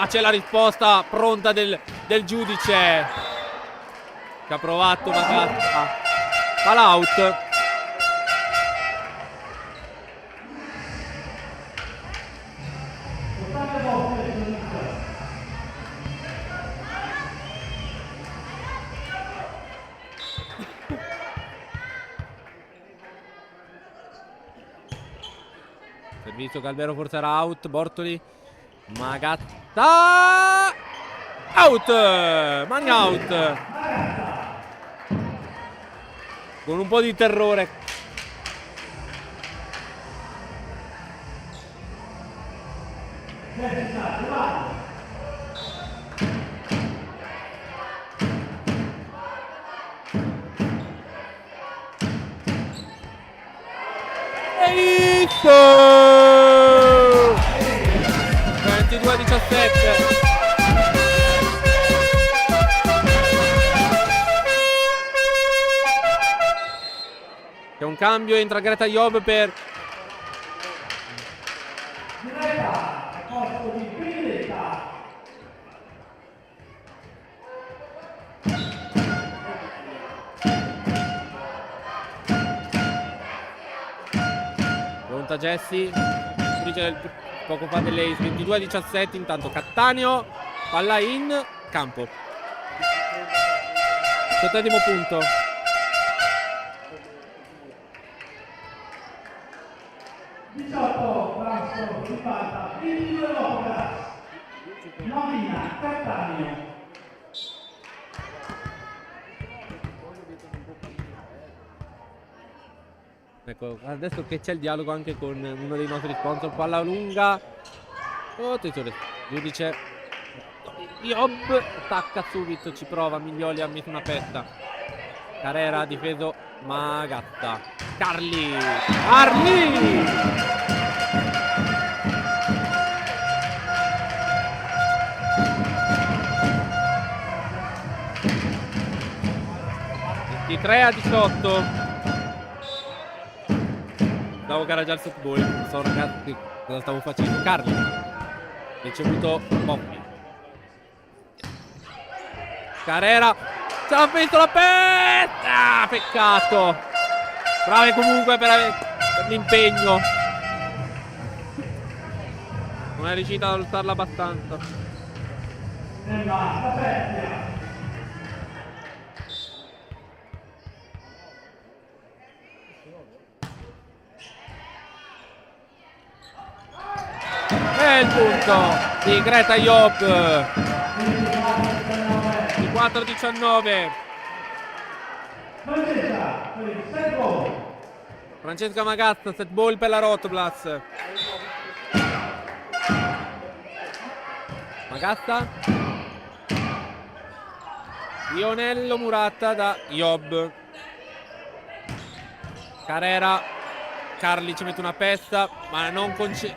c'è la risposta pronta del giudice, che ha provato Magazza. Fa l'out. Servizio Calvero, forse era out. Bortoli, Magazza, out, man out, con un po' di terrore. Ace! 22-17. C'è un cambio, entra Greta Job per pronta Jessie, poco fa delle 22-17. Intanto Cattaneo, palla in campo. Settimo punto. Ecco, adesso che c'è il dialogo anche con uno dei nostri sponsor, palla lunga. Oh, attenzione, giudice Job attacca subito, ci prova. Miglioli ha messo una petta. Carrera ha difeso Magatta. Carli! Di 3 a 18. Stavo garaggiare il softball. Non so ragazzi cosa stavo facendo. Carli. Ricevuto Boffi. Carrera. Ce l'ha messo la petta! Peccato. Bravi comunque per l'impegno. Non è riuscita ad lottarla abbastanza. E il punto di Greta Job. Di 4-19. Francesca Magazza, set ball per la Rotoplas. Magazza. Lionello Murata da Job. Carrera. Carli ci mette una pesta, ma non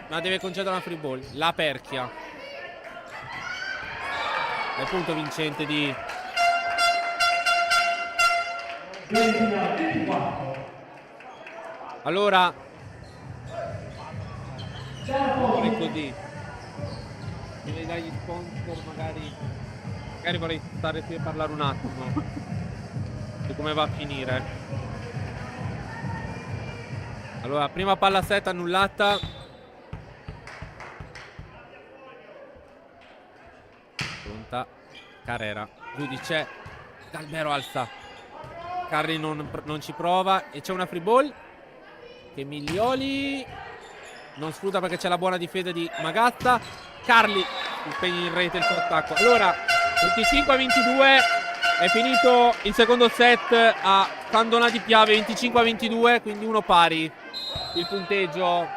ma deve concedere una free ball. La Perchia. È il punto vincente di allora vorrei così vorrei dare gli sponsor, magari vorrei stare qui a parlare un attimo su come va a finire. Allora, prima palla set annullata. Pronta. Carrera. Giudice. Galbero alza. Carli non ci prova. E c'è una free ball che Miglioli non sfrutta perché c'è la buona difesa di Magazza. Carli impegna in rete il suo attacco. Allora, 25-22. È finito il secondo set a Sandona di Piave, 25-22, quindi uno pari. Il punteggio.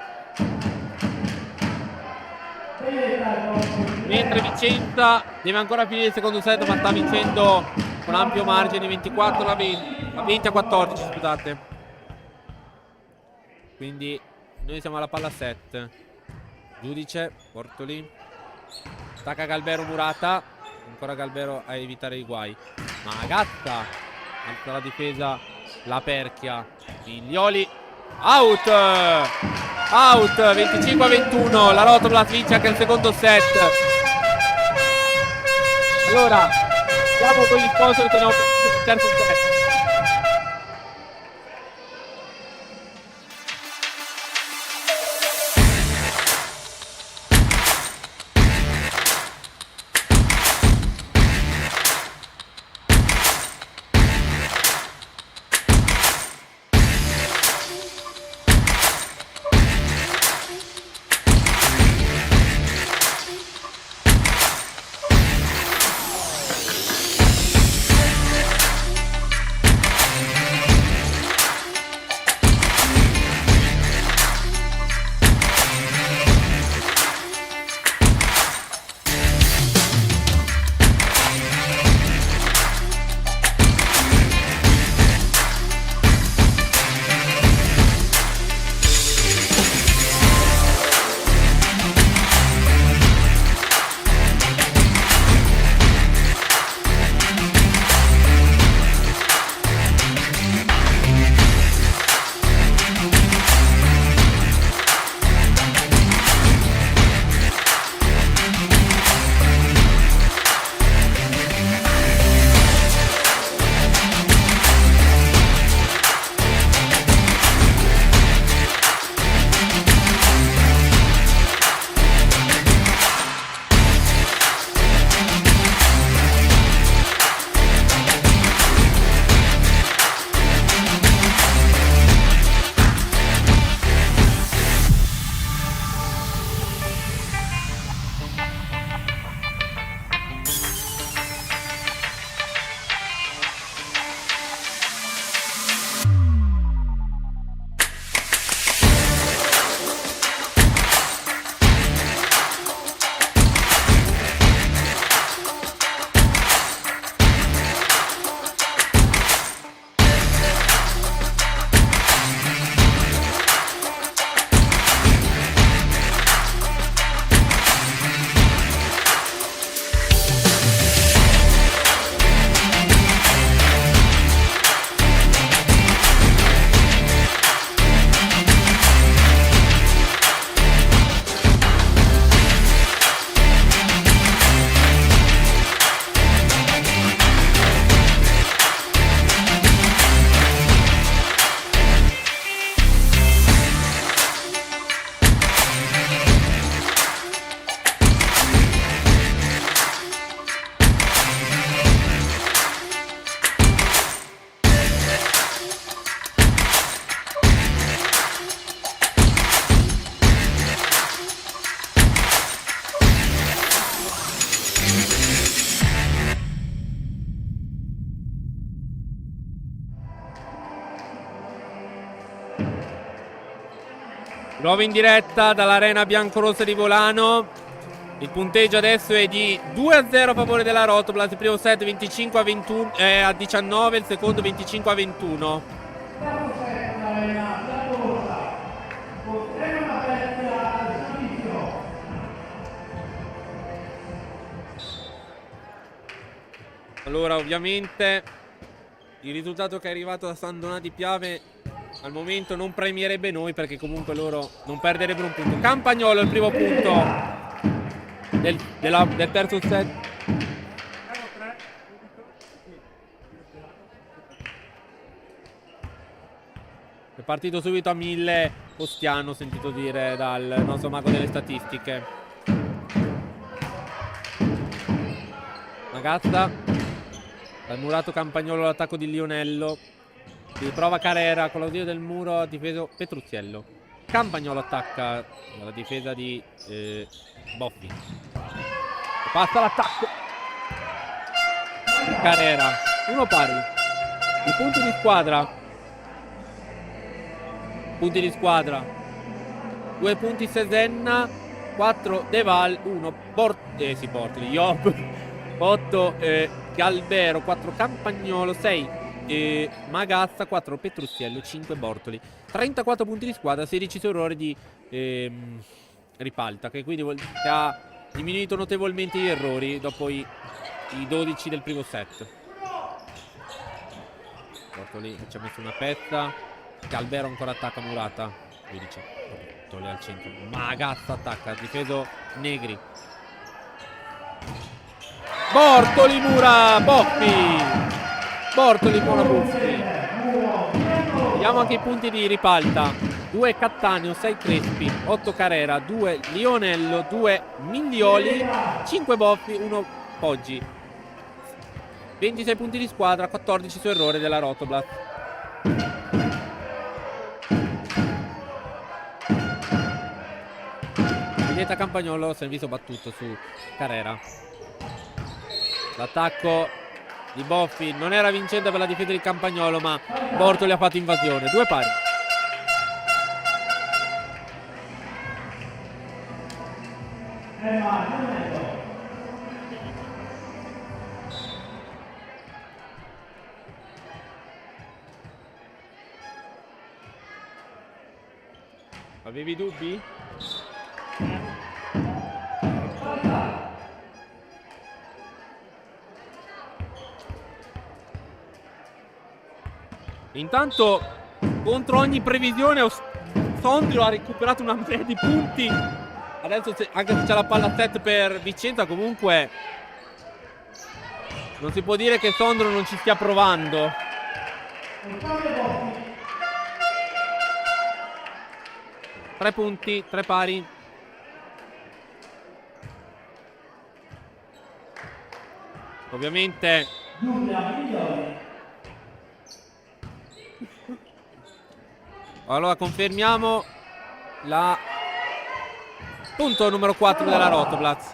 Mentre Vicenza deve ancora finire il secondo set, ma sta vincendo con ampio margine, 20-14, scusate. Quindi noi siamo alla palla 7. Giudice, Portoli. Stacca Galbero Murata. Ancora Galbero a evitare i guai. Magazza. Alza la difesa. La Perchia. Miglioli. Out. Out. 25-21. La Rotoplas vince anche il secondo set. Allora, andiamo con gli sponsor che il terzo set. Nuovo in diretta dall'arena biancorossa di Volano. Il punteggio adesso è di 2-0 a favore della Rotoplas. Il primo set 25 a 19, il secondo 25 a 21. Allora, ovviamente il risultato che è arrivato da San Donà di Piave al momento non premierebbe noi, perché comunque loro non perderebbero un punto. Campagnolo il primo punto del terzo set. È partito subito a 1000 Ostiano, ho sentito dire dal nostro mago delle statistiche. Magazza, dal murato Campagnolo l'attacco di Lionello. Si prova Carrera con l'ausilio del muro, ha difeso Petruzziello. Campagnolo attacca la difesa di Boffi. Passa l'attacco. Carrera, uno pari. I punti di squadra. Punti di squadra. 2 punti Sesenna, 4 Deval, 1 Portoli, Job, 8 Galbero, 4 Campagnolo, 6 Magazza, 4 Petruzziello, 5 Bortoli. 34 punti di squadra, 16 su errore di Ripalta, che quindi che ha diminuito notevolmente gli errori dopo i 12 del primo set. Bortoli ci ha messo una pezza. Galbero ancora attacca Murata. 12 Bortoli al centro. Magazza attacca, ha difeso Negri. Bortoli Mura, Boffi. Bortoli buona Buffi. Vediamo anche i punti di Ripalta. 2 Cattaneo, 6 Crespi, 8 Carrera, 2 Lionello, 2 Miglioli, 5 Boffi, 1 Poggi. 26 punti di squadra, 14 su errore della Rotoplas. Vieta Campagnolo, servizio battuto su Carrera. L'attacco di Boffi non era vincente per la difesa di Campagnolo, ma Bortoli ha fatto invasione. 2 pari. Avevi dubbi? Intanto, contro ogni previsione, Sondrio ha recuperato una serie di punti. Adesso, anche se c'è la palla set per Vicenza, comunque non si può dire che Sondrio non ci stia provando. Tre punti, 3 pari. Ovviamente allora confermiamo la punto numero 4 della Rotoplas.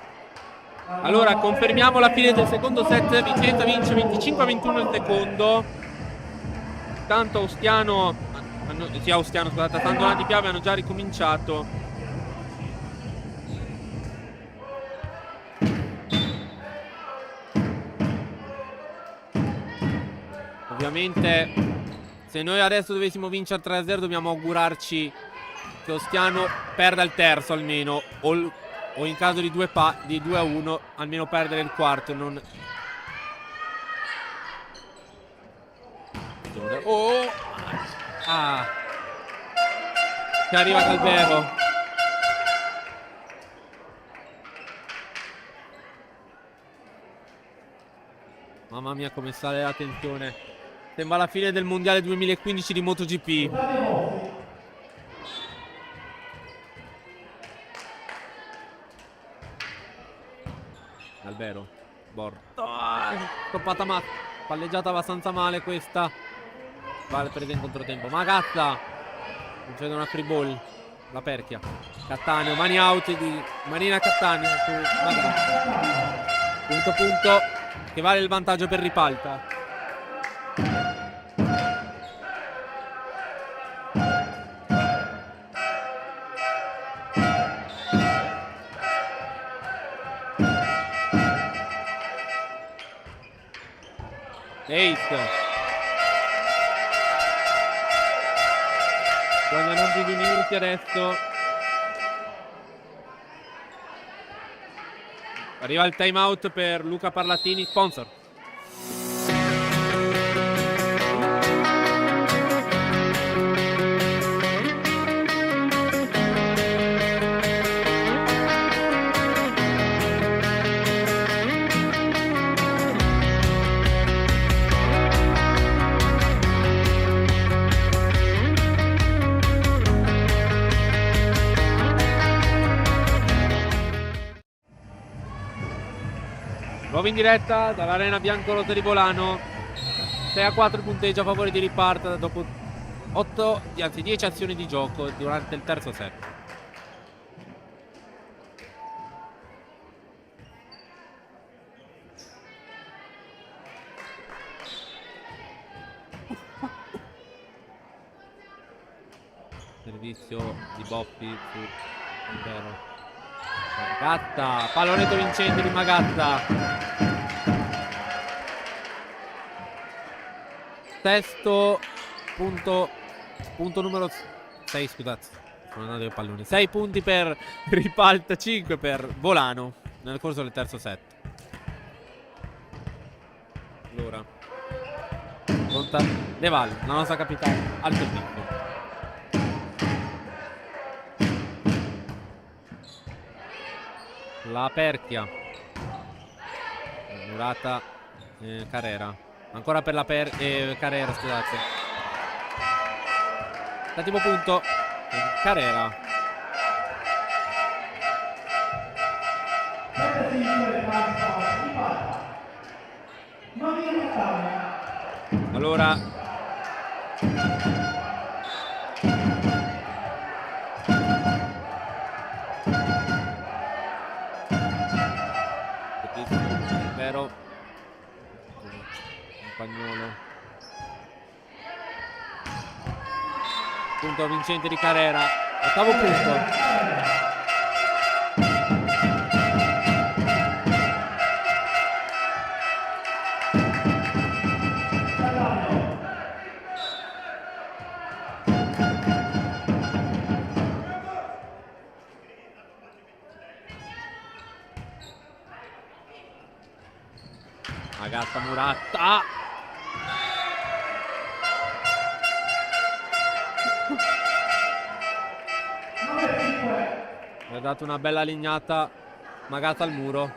Allora confermiamo la fine del secondo set. Vicenza vince 25-21 il secondo. Tanto Ostiano, scusate, San Donà di Piave hanno già ricominciato. Ovviamente se noi adesso dovessimo vincere 3-0 dobbiamo augurarci che Ostiano perda il terzo almeno, o in caso di 2-1 almeno perdere il quarto. Che arriva Galbero. Mamma mia come sale la tensione. Sembra la fine del mondiale 2015 di MotoGP. Galbero. Stoppata ma palleggiata abbastanza male questa. Vale presa in controtempo. Magazza. Concede una free ball. La Perchia. Cattaneo. Mani out di Marina Cattaneo. Punto. Che vale il vantaggio per Ripalta. Ace. Guadagnano più di minuti adesso. Arriva il time out per Luca Parlatini, sponsor. Nuovo in diretta dall'arena biancorossa di Bolano. 6-4 il punteggio a favore di Riparta dopo 10 azioni di gioco durante il terzo set. Servizio di Boffi su Impero. Magatta, pallonetto vincente di Magatta. Sesto punto numero 6, scusate, sono andato ai palloni. 6 punti per Riparta, 5 per Bolano nel corso del terzo set. Allora, pronta De Val, la nostra capitana, al servizio. La Perchia, Murata, Carrera, ancora per la Carrera, scusate. Settimo punto, Carrera. Allora vero Campagnolo, punto vincente di Carrera, ottavo punto. Magatta, Murata. Ha dato una bella lignata Magatta al muro.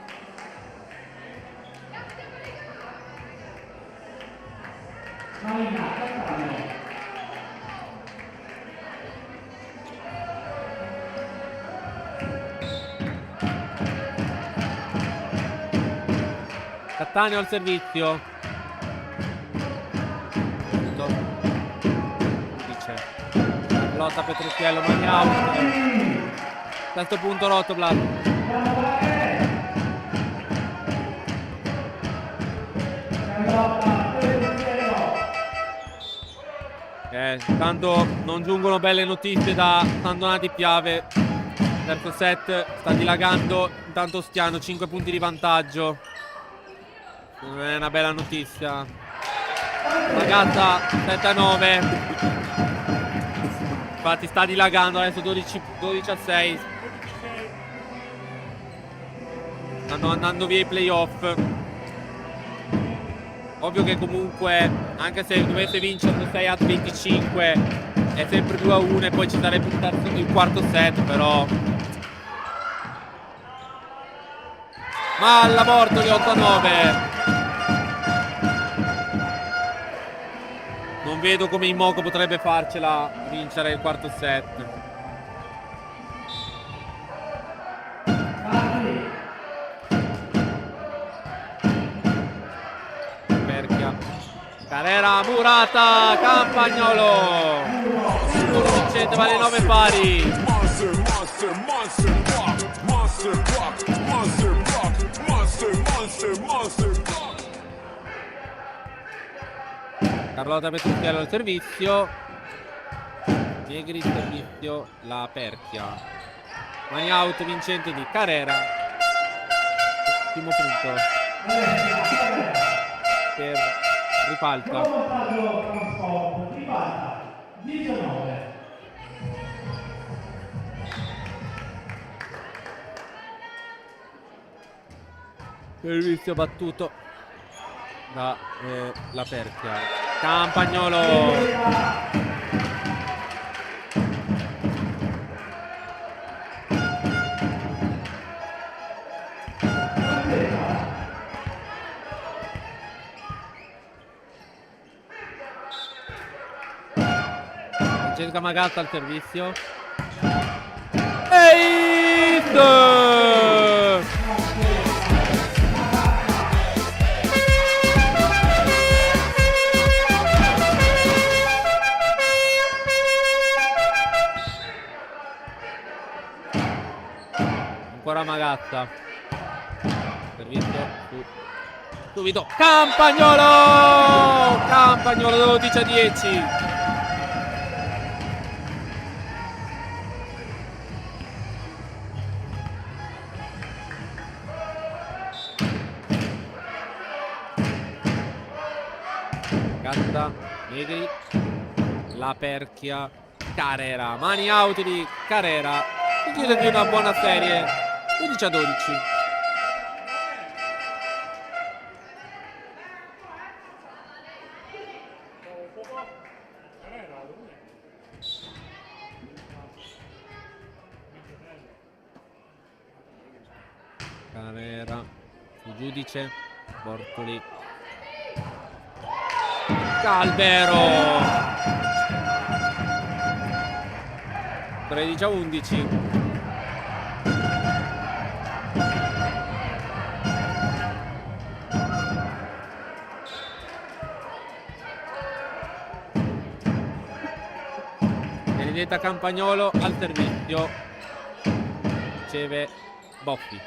Cattaneo al servizio. Punto. Dice lotta Petruzziello, Magnaut. Terzo punto Rotoblat. Tanto non giungono belle notizie da San Donati Piave. Terzo set sta dilagando. Intanto Stiano 5 punti di vantaggio. Non è una bella notizia. Magatta 7-9. Infatti sta dilagando adesso 12-6. Stanno andando via i playoff. Ovvio che comunque, anche se dovesse vincere 6-25, è sempre 2-1 e poi ci sarebbe il quarto set, però. Ma all'aborto di 8-9. Non vedo come Immoko potrebbe farcela vincere il quarto set. Perchia. Carrera, Murata, Campagnolo. Sicuro vincente, vale 9 pari. Carlotta Petruzziello al servizio. Negri il servizio, la Perchia. Money out vincente di Carrera. Ultimo punto per Ripalta. Servizio battuto da la Perchia. Campagnolo. Francesca Magatta al servizio. Ancora Magatta. Servizio subito. Campagnolo! Campagnolo 12-10. Gatta, Negri, la Perchia, Carrera, mani out di Carrera, chiude di una buona serie, 11-12. Carrera, il giudice, Bortoli. Calvero 13-11. Benedetta Campagnolo al servizio, riceve Boffi.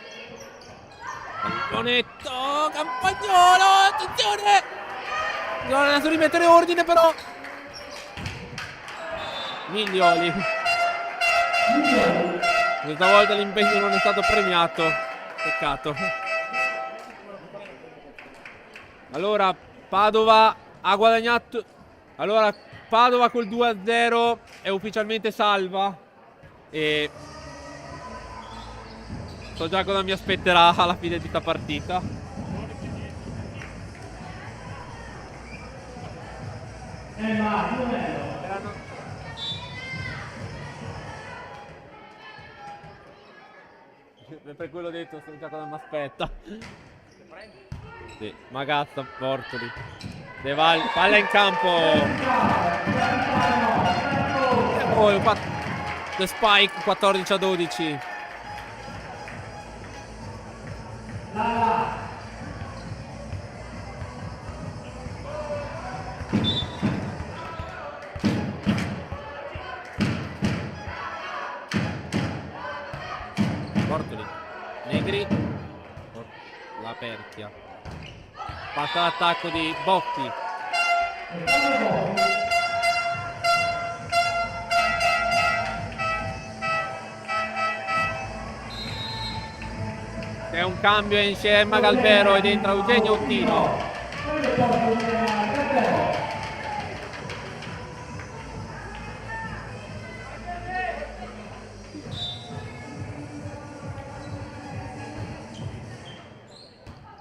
Pallonetto, Campagnolo, attenzione! Non ha da rimettere ordine però. Miglioli. Questa volta l'impegno non è stato premiato. Peccato. Allora Padova ha guadagnato. Allora Padova col 2-0 è ufficialmente salva. E so già cosa mi aspetterà alla fine di questa partita. Per quello detto, so già cosa mi aspetta. Sì, Magazza, Bortoli. De Val, palla in campo. E poi The Spike 14-12. Bortoli, Negri, la Perchia. Passa l'attacco di Boffi. C'è un cambio insieme a Galvero ed entra Eugenio Uttino.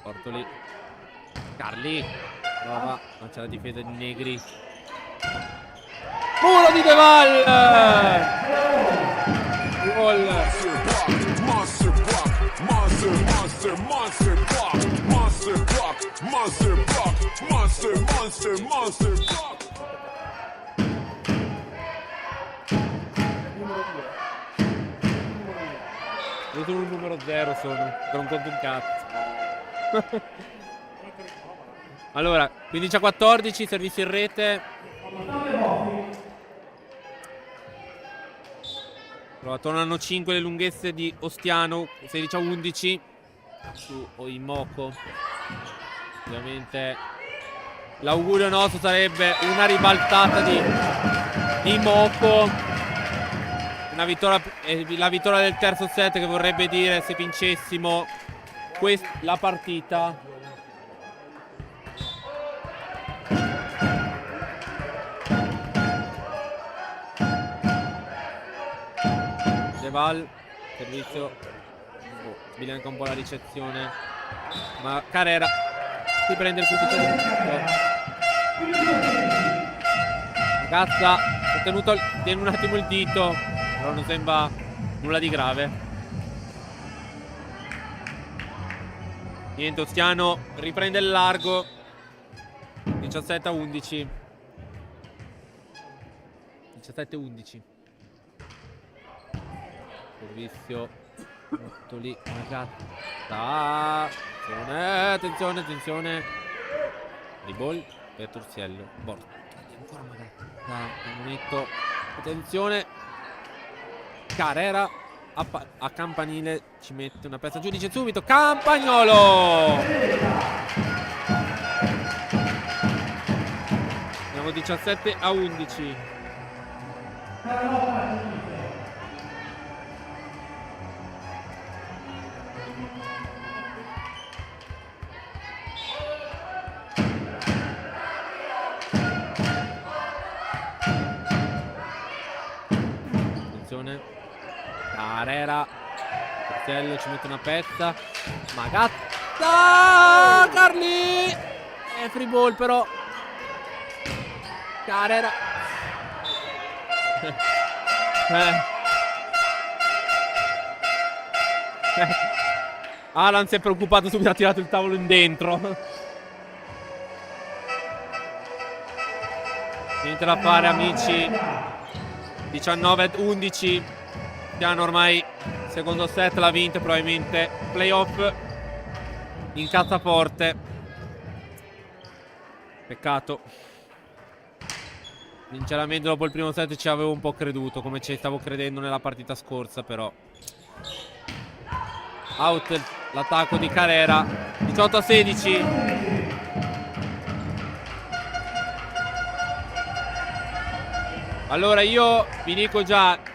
Bortoli, Carli, prova, non c'è la difesa di Negri. Muro di De Val! Gol! Monster block, monster block. Io sono il numero 0, non conto un cazzo. Allora, 15-14, servizio in rete. Allora, tornano 5 le lunghezze di Ostiano, 16-11 su Oimoco. Ovviamente l'augurio nostro sarebbe una ribaltata di Moco, una vittoria, la vittoria del terzo set, che vorrebbe dire, se vincessimo la partita. Deval, servizio. Sbiglia anche un po' la ricezione. Ma Carrera si prende il punto di Gazza ha tenuto tiene un attimo il dito, però non sembra nulla di grave. Niente, Ostiano riprende il largo. 17-11. 17-11. Servizio molto lì, Magatta. Attenzione, attenzione. Ribol per Turziello. Borto. Ancora Magatta. Monetto. Attenzione. Carrera a campanile ci mette una pezza. Giudice subito. Campagnolo. Siamo 17-11. Carrera, Turziello ci mette una pezza. Magatta, Carli e free ball però. Carrera. Alan si è preoccupato subito, ha tirato il tavolo in dentro. Niente da fare, amici. 19-11. Piano ormai secondo set l'ha vinto, probabilmente playoff in cassaforte. Peccato. Sinceramente dopo il primo set ci avevo un po' creduto, come ci stavo credendo nella partita scorsa, però out l'attacco di Carrera. 18-16. Allora io vi dico già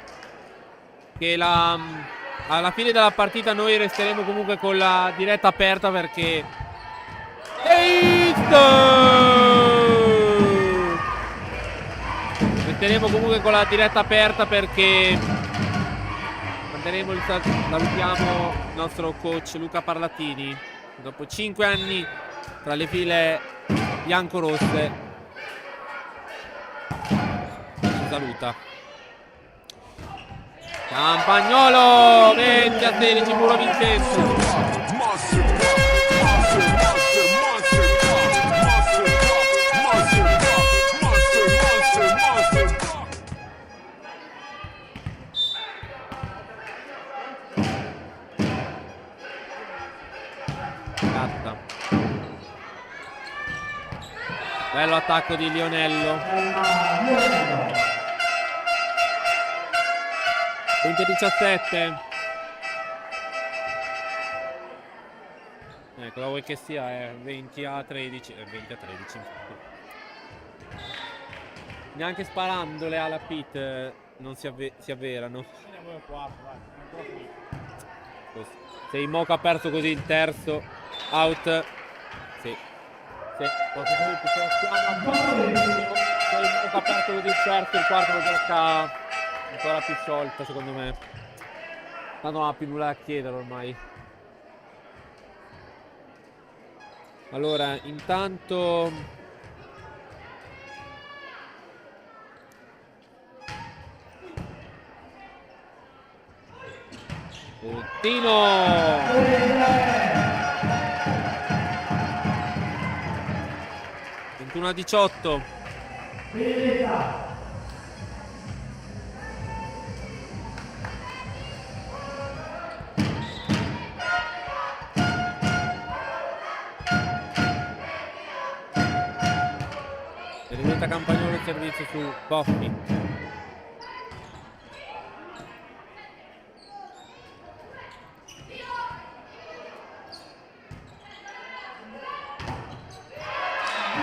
che alla fine della partita noi resteremo comunque con la diretta aperta, perché resteremo comunque con la diretta aperta perché salutiamo il nostro coach Luca Parlatini dopo 5 anni tra le file biancorosse. Ci saluta. Campagnolo 20-16, Muro Vincenzo. Gatta. Bello attacco di Lionello. 20-17. Ecco, la vuoi che sia 20-13. 20-13. Neanche sparandole alla pit non si avverano. Se il Moca ha perso così il terzo, out. Sì. Se il Moca ha perso così il terzo, il quarto lo gioca ancora più sciolta, secondo me. Tanto non ha più nulla da chiedere ormai. Allora, intanto Tino 21-18. Benedetta Campagnolo il servizio su Boffi.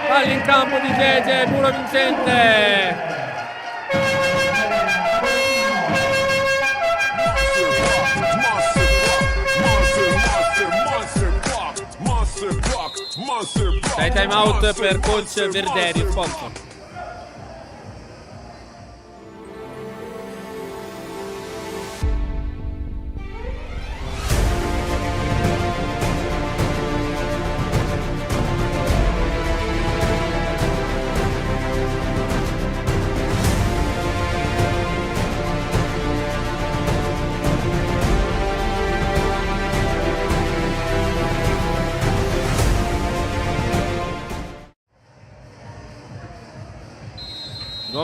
Palla in campo di Gege, Muro vincente. Dai, time out per coach Verderi, sponsor.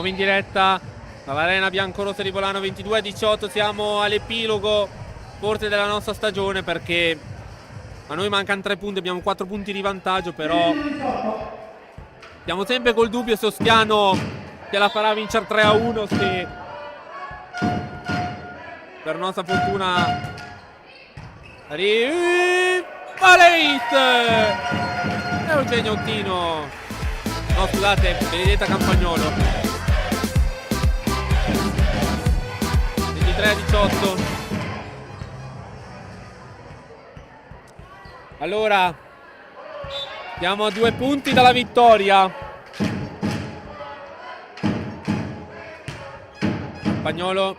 nuovo in diretta dall'Arena Biancorossa di Volano. 22-18, siamo all'epilogo forse della nostra stagione, perché a noi mancano 3 punti, abbiamo 4 punti di vantaggio, però siamo sempre col dubbio se Ostiano che la farà vincere 3-1, se per nostra fortuna Paleit e Eugenio Ottino, no scusate, Benedetta Campagnolo. 23-18. Allora siamo a 2 punti dalla vittoria. Campagnolo,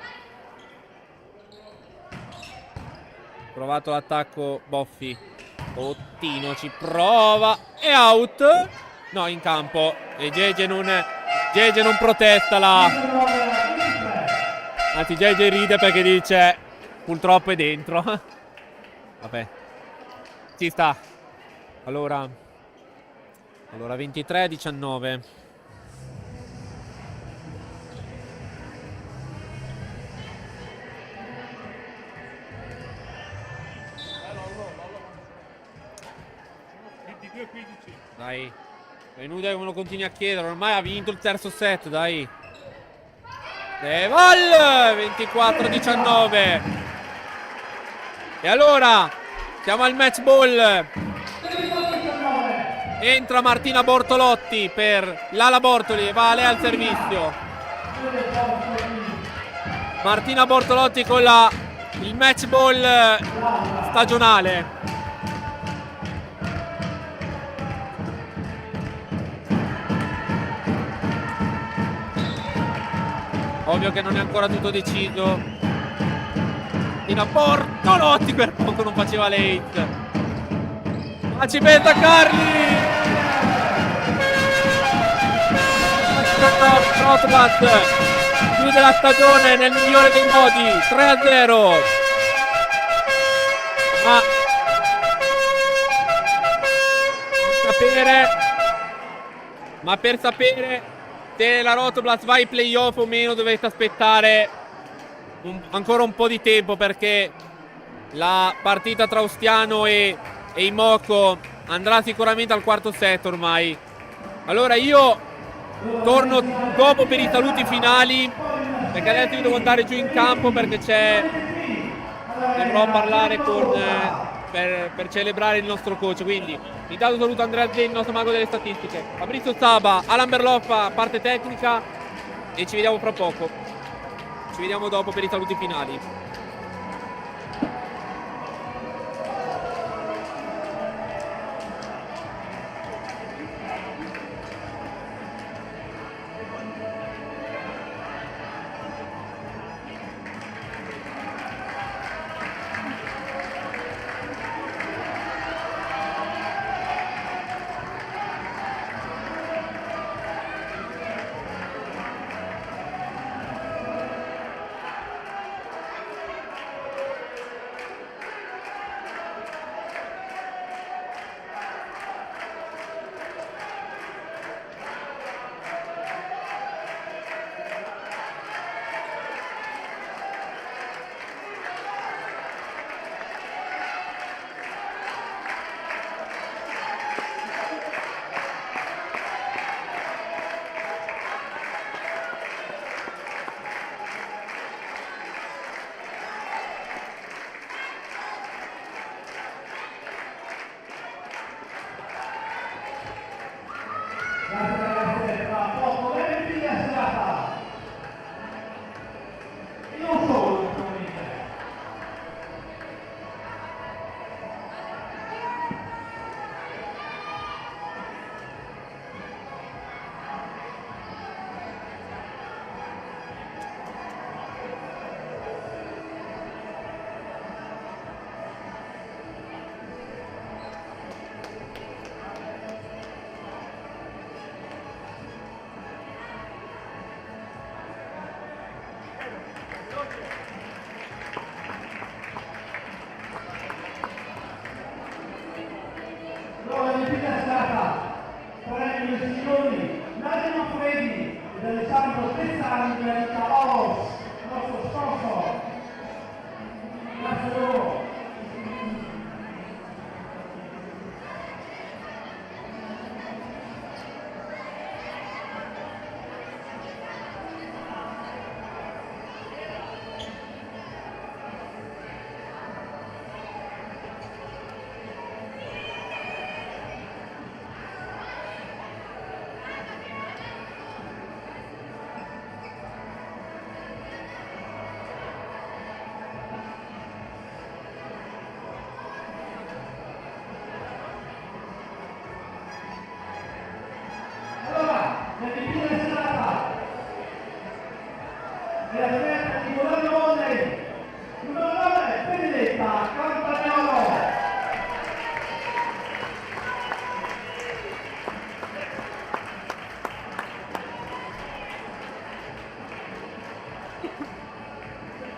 provato l'attacco Boffi. Ottino ci prova e out. No, in campo. E Gege non protesta la... Anzi, Gege ride perché dice purtroppo è dentro. Vabbè, ci sta. Allora 23-19. Dai, è inutile che me lo continui a chiedere, ormai ha vinto il terzo set, dai. Deval 24-19. E allora siamo al match ball. Entra Martina Bortolotti per Lala Bortoli e va lei al servizio. Martina Bortolotti con il match ball stagionale. Ovvio che non è ancora tutto deciso. Martina Bortolotti per poco non faceva late. Ma ci pensa Carli. Rotblat chiude la stagione nel migliore dei modi, 3-0. Ma per sapere se la Rotoblat va ai playoff o meno dovete aspettare ancora un po' di tempo, perché la partita tra Ostiano e Imoco andrà sicuramente al quarto set ormai. Allora io torno dopo per i saluti finali, perché adesso io devo andare giù in campo perché dovrò parlare per celebrare il nostro coach. Quindi intanto saluto Andrea Zeni, il nostro mago delle statistiche, Fabrizio Saba, Alan Berloffa, parte tecnica, e ci vediamo fra poco. Ci vediamo dopo per i saluti finali.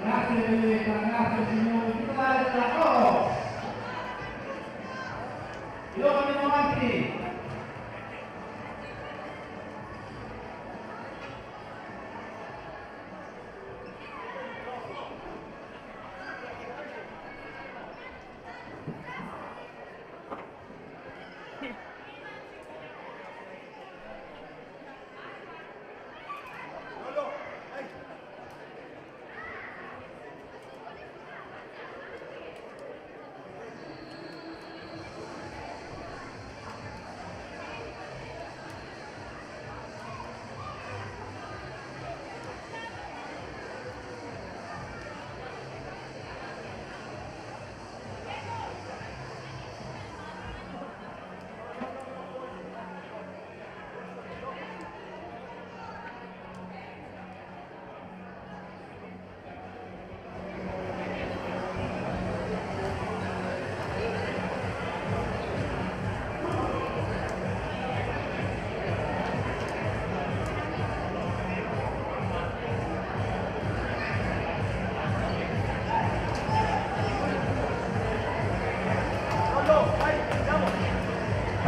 Grazie Benedetta, grazie signori, titolare della Coro. E loro andiamo avanti.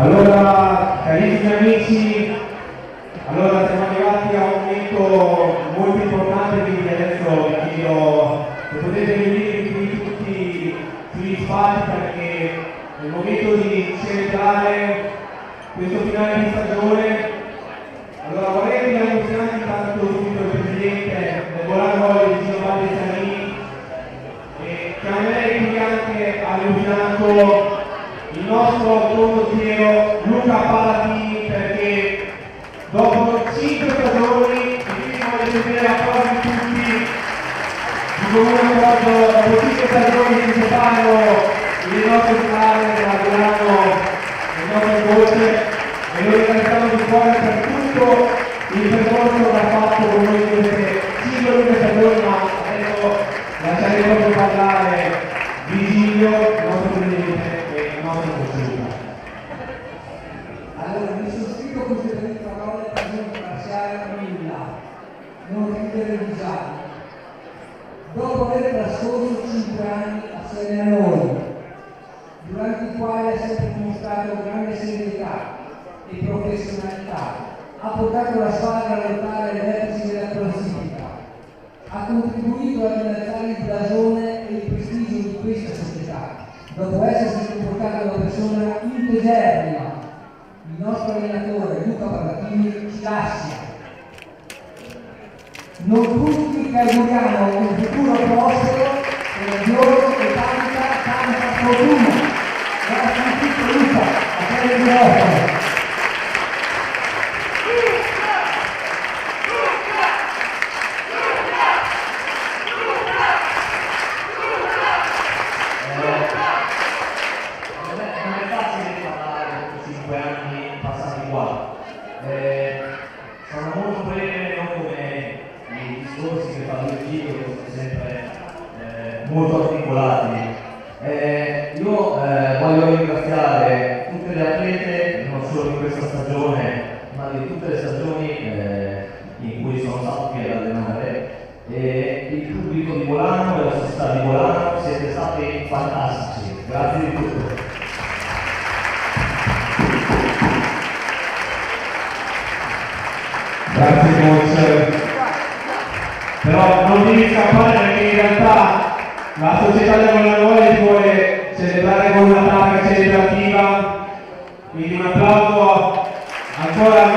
Allora, carissimi amici, allora siamo arrivati a un momento molto importante, quindi adesso vi chiedo se potete venire qui tutti sugli spalti perché è il momento di celebrare questo finale di stagione. Allora vorrei annunciare intanto subito il presidente del Bolano di Gino Baldessani e chiamerei qui anche all'illuminato il nostro condottiero Luca Palatini, perché dopo 5 stagioni e quindi voglio sentire la parola di tutti di comune accordo, dopo 5 stagioni che separano le nostre strade, lavorano le nostre voce e lo ringraziamo di cuore per tutto il percorso che ha fatto con noi queste 5 lunghe stagioni, ma adesso lasciare proprio parlare Vigilio, il nostro presidente. Allora, mi sostituisco queste tre parole per non lasciare nulla, non ridere il disagio. Dopo aver trascorso 5 anni assieme a noi, durante i quali ha sempre dimostrato grande serietà e professionalità, ha portato la squadra a lottare ai vertici della classifica, ha contribuito a innalzare il blasone e il prestigio di questa società, dopo essersi comportato da una persona integerrima. Il nostro allenatore Luca Palatini ci lascia. Noi tutti che auguriamo un futuro prospero, coraggioso e tanta fortuna. Grazie a tutti Luca, a te il microfono. Sono molto breve, non come i discorsi che fa Luigi, che sono sempre molto articolati. Io voglio ringraziare tutte le atlete, non solo in questa stagione, ma di tutte le stagioni in cui sono stato qui ad allenare, e il pubblico di Bolano e la società di Bolano, siete stati fantastici, grazie di tutto. Grazie coach, però non devi scappare perché in realtà la società del Bolano vuole celebrare con una placa celebrativa, quindi un applauso ancora al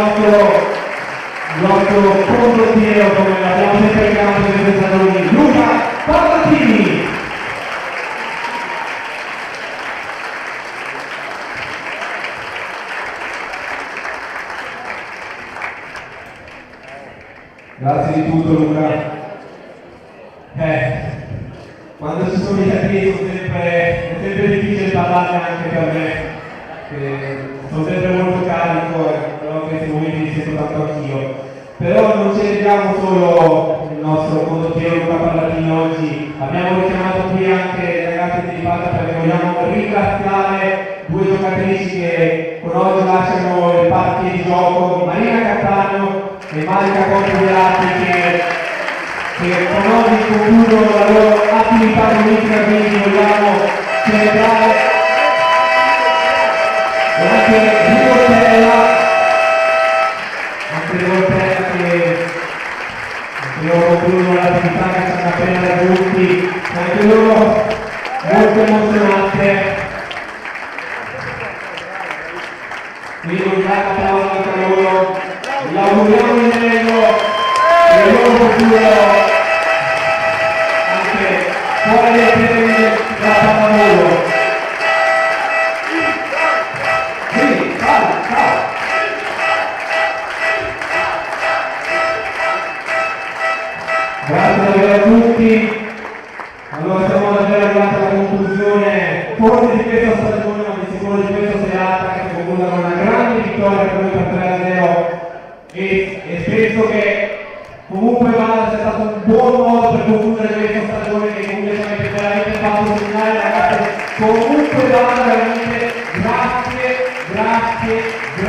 nostro condottiero, come l'abbiamo sempre chiamato in questi stagioni, Luca Palatini. Grazie di tutto Luca. Quando ci sono i cattivi è sempre difficile parlarne anche per me, sono sempre molto carico, però in questi momenti mi sento tanto anch'io. Però non celebriamo solo il nostro condottiero Luca Palatini, ringraziare due giocatrici che con oggi lasciano il parchi di gioco, Marina Cattaneo e Malika Conti che con oggi concludono la loro attività politica, quindi vogliamo celebrare e anche Rivoltella che loro concludono l'attività che stanno appena raggiunti, anche loro molto emozionante. Quindi un grande applauso anche a loro, gli auguriamo il meglio e loro concludono anche fuori dai termini della pallavolo. Sì, ciao. Grazie davvero a tutti. Allora siamo davvero arrivati alla conclusione forse di questa stagione, ma di sicuro di questa serata che si conclude con una grande vittoria per noi per 3-0 e penso che comunque vada sia stato un buon modo per concludere questa stagione che comunque ci avete veramente fatto segnare, ragazzi. Comunque vada veramente grazie a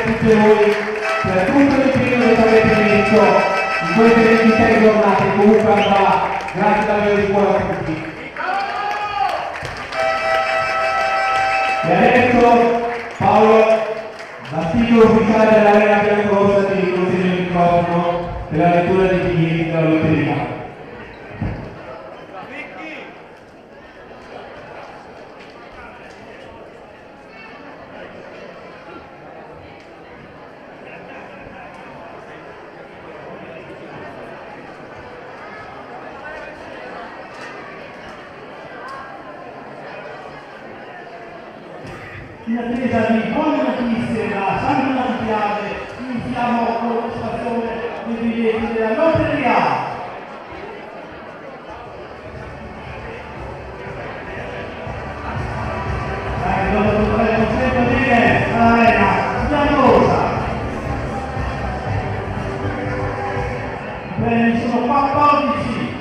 tutti voi per tutto l'impegno che avete messo in queste 26 giornate, comunque andrà, grazie davvero di cuore a tutti. E adesso Paolo, da titolo ufficiale dell'Arena Biancorossa, ti consiglio il microfono per la lettura dei biglietti della lotteria. In attesa di buone notizie da San Montiale, iniziamo con l'osservazione dei biglietti della lotteria. Dopo tutto il concerto di Arena Biancorossa. I premi sono 14.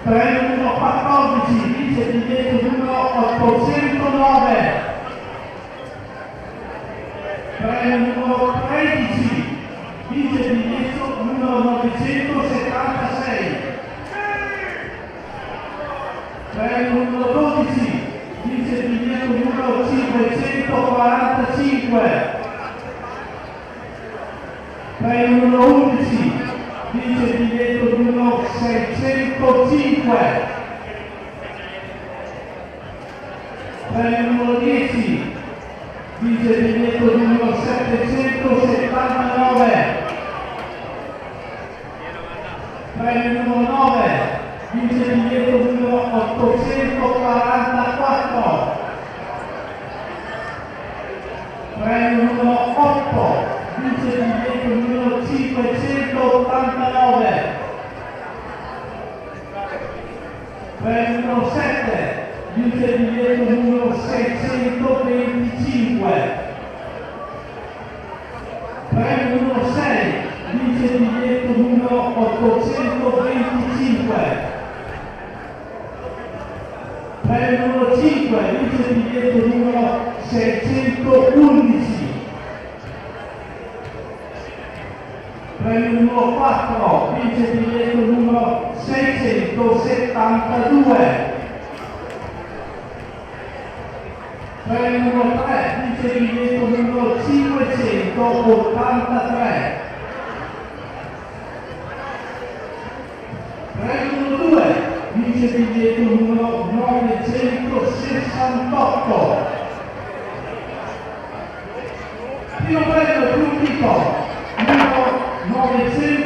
Premio numero 14, vice biglietto numero 809. Premio numero 13, vice biglietto numero 976. Premio numero 12, vice biglietto numero 545. Premio numero 11, vice biglietto numero 605. Premio numero 10, vice biglietto numero 779. Premio numero 9, vice biglietto numero 844. Premio numero 8, vice biglietto numero 589. Premio numero 7, vice biglietto numero 625. Premio numero 6, vice biglietto numero 825. Premio numero 5, vice biglietto numero 611. Premio numero 4, vice biglietto numero 672. Premio numero 3, vice biglietto numero 583. Premio numero 2, vice biglietto numero 968. Primo premio più ricco, numero 900.